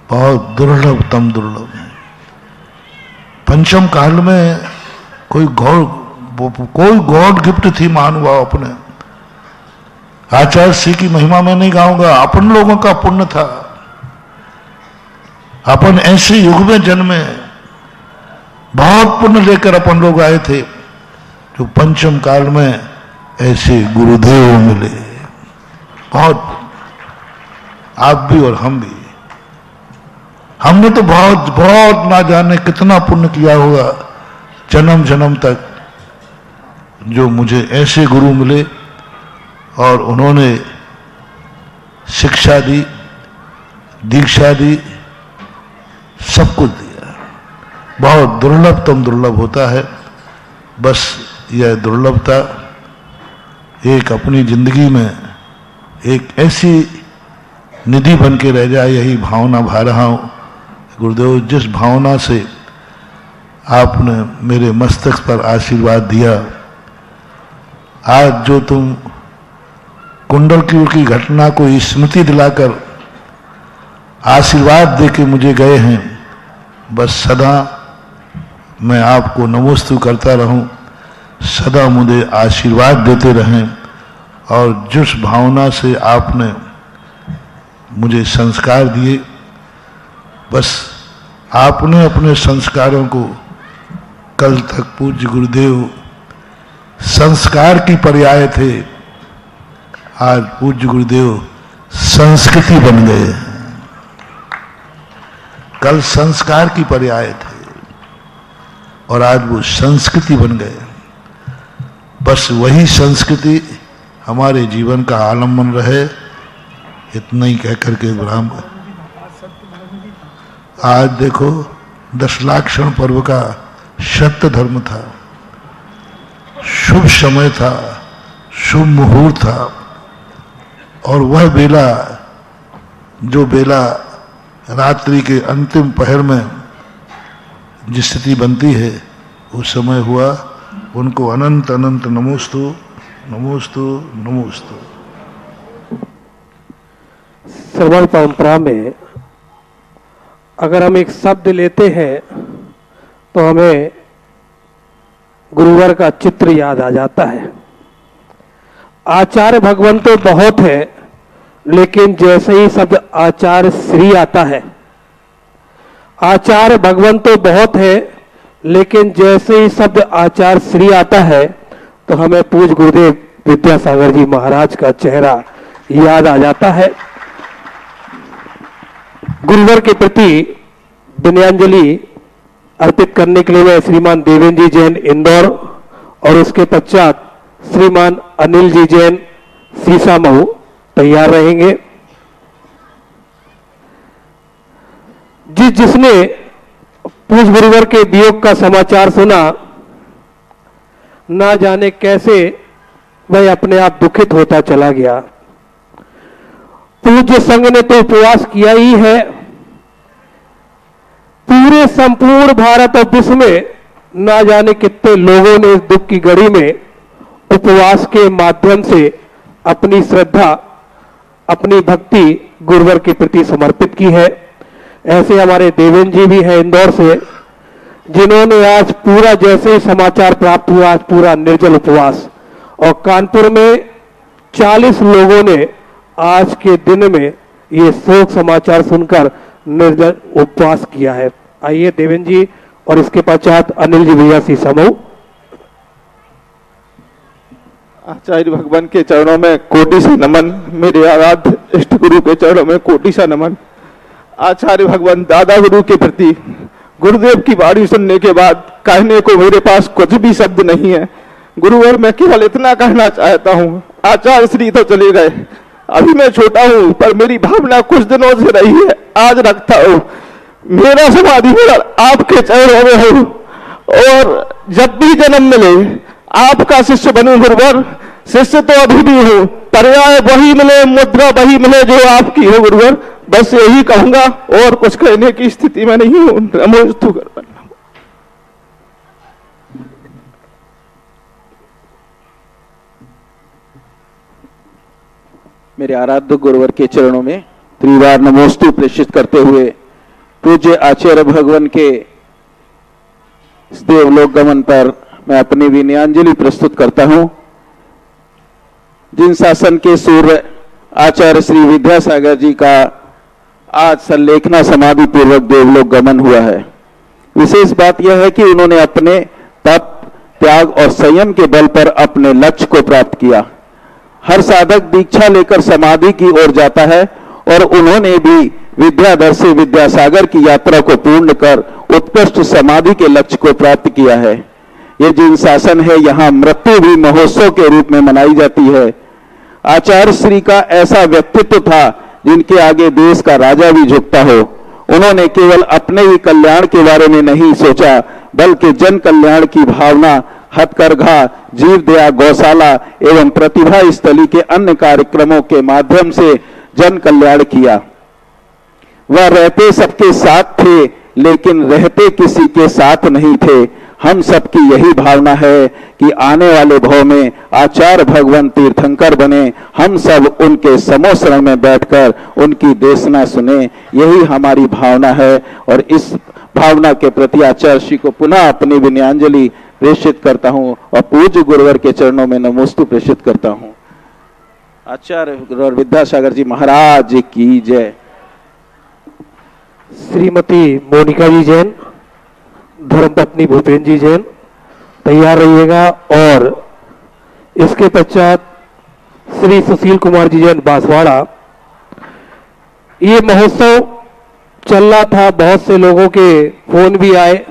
बहुत दुर्लभतम दुर्लभ है। पंचम काल में कोई गॉड गिफ्ट थी महानुभाव अपने। आचार्य श्री की महिमा में नहीं गाऊंगा, अपन लोगों का पुण्य था। अपन ऐसे युग में जन्मे, बहुत पुण्य लेकर अपन लोग आए थे, जो पंचम काल में ऐसे गुरुदेव मिले। बहुत, आप भी और हम भी। हमने तो बहुत बहुत ना जाने कितना पुण्य किया होगा जन्म जन्म तक, जो मुझे ऐसे गुरु मिले और उन्होंने शिक्षा दी, दीक्षा दी, सब कुछ दिया। बहुत दुर्लभतम दुर्लभ होता है। बस यह दुर्लभता एक अपनी जिंदगी में एक ऐसी निधि बन के रह जाए, यही भावना भा रहा हूं। गुरुदेव, जिस भावना से आपने मेरे मस्तक पर आशीर्वाद दिया, आज जो तुम कुंडलकीर की घटना को स्मृति दिलाकर आशीर्वाद देके मुझे गए हैं। बस सदा मैं आपको नमोस्तु करता रहूं, सदा मुझे आशीर्वाद देते रहें, और जिस भावना से आपने मुझे संस्कार दिए, बस आपने अपने संस्कारों को, कल तक पूज्य गुरुदेव संस्कार की पर्याय थे, आज पूज्य गुरुदेव संस्कृति बन गए। कल संस्कार की पर्याय थे और आज वो संस्कृति बन गए। बस वही संस्कृति हमारे जीवन का आलम्बन रहे, इतना ही कहकर के विराम। आज देखो 10 लाक्षण पर्व का सत्य धर्म था, शुभ समय था, शुभ मुहूर्त था, और वह बेला, जो बेला रात्रि के अंतिम पहर में जिस स्थिति बनती है, उस समय हुआ। उनको अनंत अनंत नमोस्तु नमोस्तु नमोस्तु।
श्रवण परंपरा में अगर हम एक शब्द लेते हैं तो हमें गुरुवर का चित्र याद आ जाता है। आचार्य भगवान तो बहुत है, लेकिन जैसे ही शब्द आचार्य श्री आता है, आचार्य भगवान तो बहुत है, लेकिन जैसे ही शब्द आचार्य श्री आता है तो हमें पूज्य गुरुदेव विद्यासागर जी महाराज का चेहरा याद आ जाता है। गुरुवर के प्रति विनयाञ्जलि अर्पित करने के लिए मैं श्रीमान देवेंद्र जी जैन इंदौर और उसके पश्चात श्रीमान अनिल जी जैन सीसामऊ तैयार रहेंगे। जिसने पूज्य गुरुवर के वियोग का समाचार सुना, ना जाने कैसे वह अपने आप दुखित होता चला गया। पूज्य संघ ने तो उपवास किया ही है, पूरे संपूर्ण भारत और विश्व में ना जाने कितने लोगों ने इस दुख की घड़ी में उपवास के माध्यम से अपनी श्रद्धा, अपनी भक्ति गुरुवर के प्रति समर्पित की है। ऐसे हमारे देवेंद्र जी भी हैं इंदौर से, जिन्होंने आज पूरा जैसे ही समाचार प्राप्त हुआ, आज पूरा निर्जल उपवास, और कानपुर में 40 लोगों ने आज के दिन में ये शोक समाचार सुनकर निर्जल उपवास किया है। आइए देवेंद्र जी और इसके पश्चात अनिल जी भैया सीसामऊ।
आचार्य भगवान के चरणों में कोटि से नमन, मेरे आराध्य इष्ट गुरु के चरणों में कोटि सा नमन। आचार्य भगवान दादा गुरु के प्रति गुरुदेव की वाणी सुनने के बाद कहने को मेरे पास कुछ भी शब्द नहीं है। गुरुवर मैं केवल इतना कहना चाहता हूँ, आचार्य श्री तो चले गए, अभी मैं छोटा हूँ, पर मेरी भावना कुछ दिनों से रही है, आज रखता हूँ। मेरा समाधि मेरा आपके चरणों में हो, और जब भी जन्म मिले आपका शिष्य बनूं गुरुवर। शिष्य तो अभी भी हूँ, पर्याय वही मिले, मुद्रा वही मिले जो आपकी हो गुरुवर। बस यही कहूंगा, और कुछ कहने की स्थिति में नहीं हूं। नमोस्तु गुरुवर।
मेरे आराध्य गुरुवर के चरणों में त्रिवार नमोस्तु प्रेषित करते हुए पूज्य आचार्य भगवान के देवलोक गमन पर मैं अपनी विनयाञ्जलि प्रस्तुत करता हूं। जिन शासन के सूर्य आचार्य श्री विद्यासागर जी का आज संलेखना समाधि पूर्वक देवलोक गमन हुआ है। विशेष बात यह है कि उन्होंने अपने तप, त्याग और संयम के बल पर अपने लक्ष्य को प्राप्त किया। हर साधक दीक्षा लेकर समाधि की ओर जाता है, और उन्होंने भी विद्याधर से विद्यासागर की यात्रा को पूर्ण कर उत्कृष्ट समाधि के लक्ष्य को प्राप्त किया है। ये जिन शासन है, यहाँ मृत्यु भी महोत्सव के रूप में मनाई जाती है। आचार्य श्री का ऐसा व्यक्तित्व था जिनके आगे देश का राजा भी झुकता हो। उन्होंने केवल अपने ही कल्याण के बारे में नहीं सोचा, बल्कि जन कल्याण की भावना हथकरघा, जीव दया गौशाला एवं प्रतिभा स्थली के अन्य कार्यक्रमों के माध्यम से जन कल्याण किया। वह रहते सबके साथ थे, लेकिन रहते किसी के साथ नहीं थे। हम सबकी यही भावना है कि आने वाले भव में आचार्य भगवान तीर्थंकर बने, हम सब उनके समोसरण में बैठकर उनकी देशना सुने, यही हमारी भावना है। और इस भावना के प्रति आचार्य श्री को पुनः अपनी विनयाञ्जलि प्रेषित करता हूं और पूज्य गुरुवर के चरणों में नमोस्तु प्रेषित करता हूं। आचार्य गुरुवर विद्यासागर जी महाराज की जय।
श्रीमती मोनिका जी जैन, धर्मपत्नी भूपेन्द्र जी जैन तैयार रहिएगा। और इसके पश्चात श्री सुशील कुमार जी जैन बांसवाड़ा। ये महोत्सव चल रहा था, बहुत से लोगों के फोन भी आए,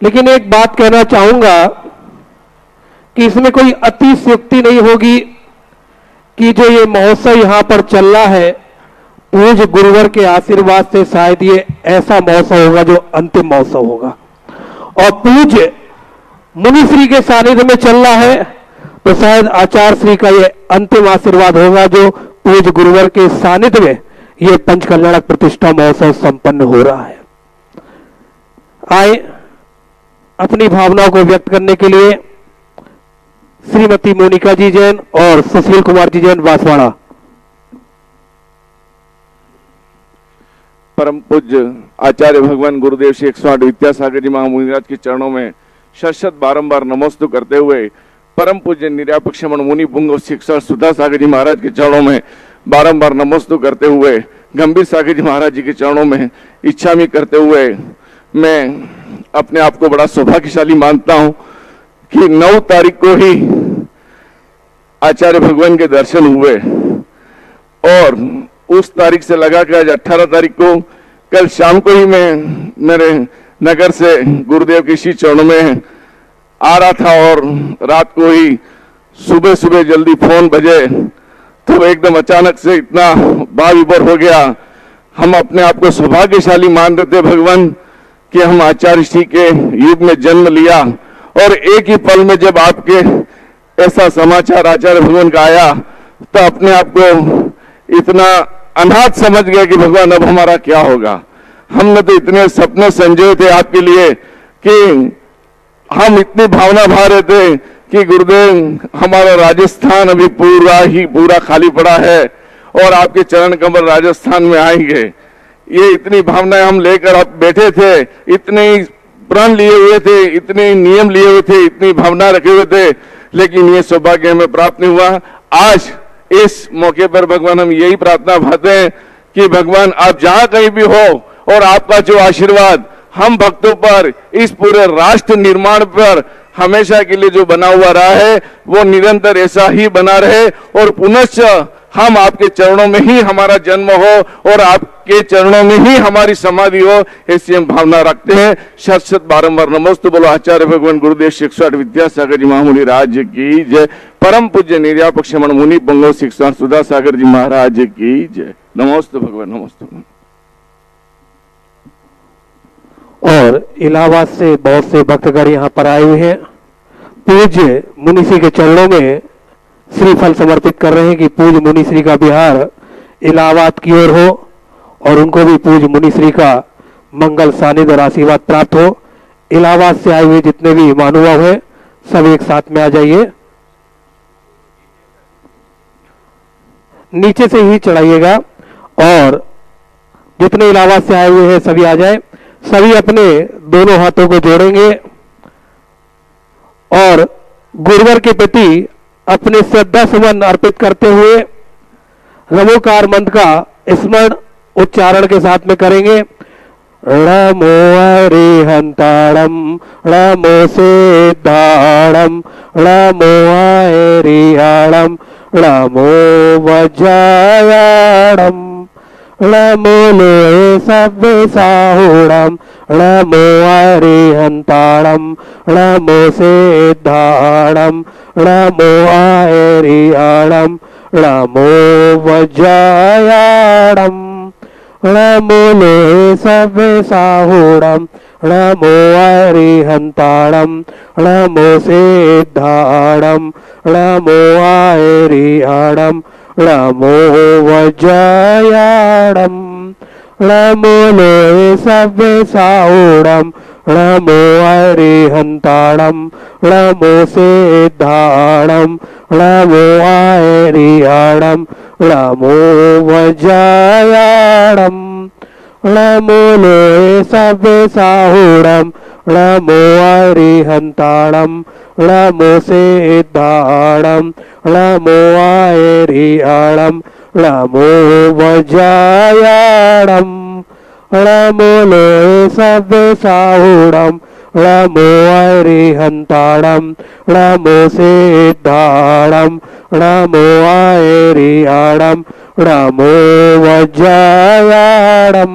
लेकिन एक बात कहना चाहूंगा कि इसमें कोई अतिशयोक्ति नहीं होगी कि जो ये महोत्सव यहां पर चल रहा है, पूज्य गुरुवर के आशीर्वाद से शायद ये ऐसा महोत्सव होगा जो अंतिम महोत्सव होगा। और पूज्य मुनिश्री के सानिध्य में चल रहा है तो शायद आचार्य श्री का ये अंतिम आशीर्वाद होगा जो पूज्य गुरुवर के सानिध्य में ये पंचकल्याणक प्रतिष्ठा महोत्सव संपन्न हो रहा है। आए अपनी भावनाओं को व्यक्त करने के लिए श्रीमती मोनिका जी जैन और सुशील कुमार जी जैन बांसवाड़ा।
परम पूज्य आचार्य भगवान गुरुदेव श्री 108 विद्यासागर जी महामुनिराज के चरणों में शत बारंबार नमोस्तु करते हुए परम पूज्य निर्यापक्ष मुनि पुंगव शिक्षा सुधा सागर जी महाराज के चरणों में बारंबार नमोस्तु करते हुए गंभीर सागर जी महाराज जी के चरणों में इच्छा में करते हुए मैं अपने आप को बड़ा सौभाग्यशाली मानता हूं कि 9 तारीख को ही आचार्य भगवान के दर्शन हुए और उस तारीख से लगाकर आज 18 तारीख को कल शाम को ही मैं मेरे नगर से गुरुदेव के श्री चरणों में आ रहा था और रात को ही सुबह सुबह जल्दी फोन बजे तो एकदम अचानक से इतना भाव हो गया। हम अपने आप को सौभाग्यशाली मान रहे थे भगवान कि हम आचार्य श्री के युग में जन्म लिया और एक ही पल में जब आपके ऐसा समाचार आचार्य भगवान का आया तो अपने आप को इतना अनाथ समझ गया कि भगवान अब हमारा क्या होगा। हमने तो इतने सपने संजोए थे आपके लिए कि हम इतनी भावना भा रहे थे कि गुरुदेव हमारा राजस्थान अभी पूरा खाली पड़ा है और आपके चरण कमल राजस्थान में आएंगे, ये इतनी भावनाएं हम लेकर आप बैठे थे, इतने प्रण लिए हुए थे, इतने नियम लिए हुए थे, इतनी भावना रखे हुए थे, लेकिन ये सौभाग्य हमें प्राप्त नहीं हुआ। आज इस मौके पर भगवान हम यही प्रार्थना भाते हैं कि भगवान आप जहां कहीं भी हो और आपका जो आशीर्वाद हम भक्तों पर, इस पूरे राष्ट्र निर्माण पर हमेशा के लिए जो बना हुआ रहा है वो निरंतर ऐसा ही बना रहे और पुनश्च हम आपके चरणों में ही हमारा जन्म हो और आपके चरणों में ही हमारी समाधि हो, ऐसी हम भावना रखते हैं। शत बारंबार नमोस्तु बोलो आचार्य भगवान गुरुदेव श्री 108 विद्यासागर जी महामुनि राज की जय। परम पूज्य निर्यापक्ष मुनि पुंगव शिक्षा सुधा सागर जी महाराज की जय। नमोस्तु भगवान नमोस्तु।
और इलाहाबाद से बहुत से भक्तगण यहाँ पर आए हुए हैं, पूज्य मुनिश्री के चरणों में श्रीफल समर्पित कर रहे हैं कि पूज्य मुनिश्री का विहार इलाहाबाद की ओर हो और उनको भी पूज्य मुनिश्री का मंगल सानिध्य और आशीर्वाद प्राप्त हो। इलाहाबाद से आए हुए जितने भी महानुभाव हैं सब एक साथ में आ जाइए, नीचे से ही चढ़ाइएगा और जितने इलाहाबाद से आए हुए हैं सभी आ जाए। सभी अपने दोनों हाथों को जोड़ेंगे और गुरुवर के प्रति अपने श्रद्धा सुमन अर्पित करते हुए नमोकार मंत्र का स्मरण उच्चारण के साथ में करेंगे। नमो हरिहंताणम नमो सिद्धाणम नमो हरिहणम नमो वज्रायणम नमो लोहे सव्वे साहुणम नमो हरिहंताणम नमो सिद्धाणम नमो हरिहणम नमो वज्रायणम नमो लोहे सव्वे साहुणम नमो हरिहंताणम नमो सिद्धाणम नमो हरिहणम नमो वज्रायणम नमो लोहे सव्वे साहुणम नमो अरिहंताणम नमो सिद्धाणम नमो आर्याणम नमो वज्रायाणम नमो लोहे सभ्य साहुणम नमो अरिहंताणम नमो सिद्धाणम नमो आर्याणम नमो वज्रायाणम नमो लोहे सभ्य साहुणम नमो अरिहंताणम नमो सिद्धाणम नमो आर्याणम नमो वज्रायाणम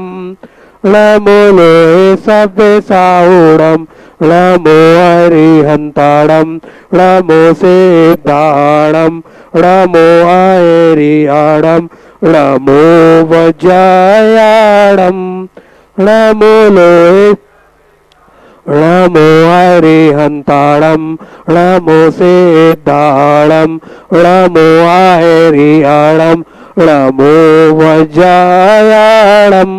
नमो लोहे सभ्य साहुणम नमो अरिहंताणम नमो सिद्धाणम नमो आर्याणम नमो वज्रायाणम नमो लोहे नमो अरिहंताणम नमो सिद्धाणम नमो आर्याणम नमो वज्रायाणम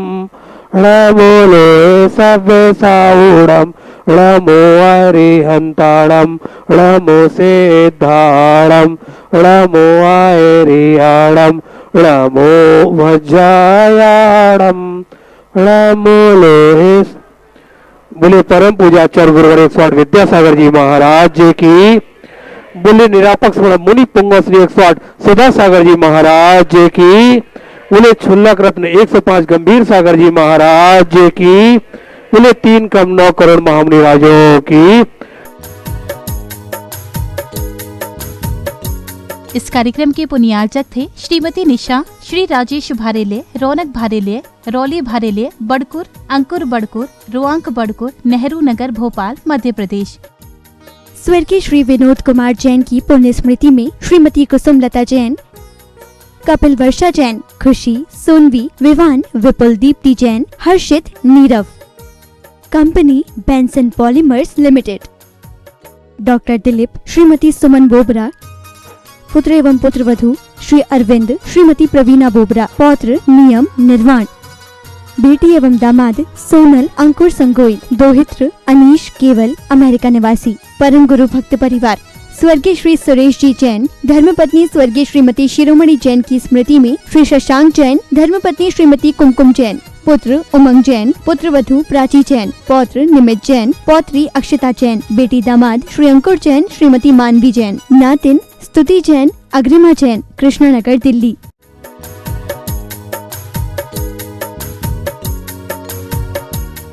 नमो लोहे सभ्य साहुणम नमो अरिहंताणम नमो सिद्धाणम नमो आर्याणम नमो वज्रायाणम नमो लोहे। बोले परम पूज्य आचार्य गुरुवर 108 विद्यासागर जी महाराज जी की। बोले निरापक्ष मुनि पुंगव श्री 108 सुधा सागर जी महाराज जी की। बोले क्षुल्लक रत्न 105 गंभीर सागर जी महाराज जी की। बोले 3 कम 9 करोड़ महामुनि राजों की।
इस कार्यक्रम के पुण्यार्चक थे श्रीमती निशा, श्री राजेश भारेले, रौनक भारेले, रौली भारेले, बड़कुर, अंकुर बड़कुर, रुआंक बड़कुर, नेहरू नगर, भोपाल, मध्य प्रदेश।
स्वर्गीय श्री विनोद कुमार जैन की पुण्य स्मृति में श्रीमती कुसुम लता Jain, Kapil Varsha Jain, Khushi, Sonvi, Vivaan, Vipul Deepti Jain, Harshit, Neerav. Company Benson Polymers limited. Doctor Dilip, Shrimati Suman Bobra, पुत्र एवं पुत्रवधू श्री अरविंद, श्रीमती प्रवीणा बोबरा, पौत्र नियम निर्वाण। बेटी एवं दामाद सोनल, अंकुर संगोई, दोहित्र अनीश केवल, अमेरिका निवासी। परम गुरु भक्त परिवार। स्वर्गीय श्री सुरेश जी जैन, धर्मपत्नी स्वर्गीय श्रीमती शिरोमणि जैन की स्मृति में श्री शशांक जैन, धर्मपत्नी श्रीमती कुमकुम जैन, पुत्र उमंग जैन, पुत्रवधू प्राची जैन, पौत्र निमित जैन, पौत्री अक्षता जैन, बेटी दामाद श्री अंकुर जैन, श्रीमती मानवी जैन, नातिन स्तुति जैन, अग्रिमा जैन, कृष्णनगर, दिल्ली।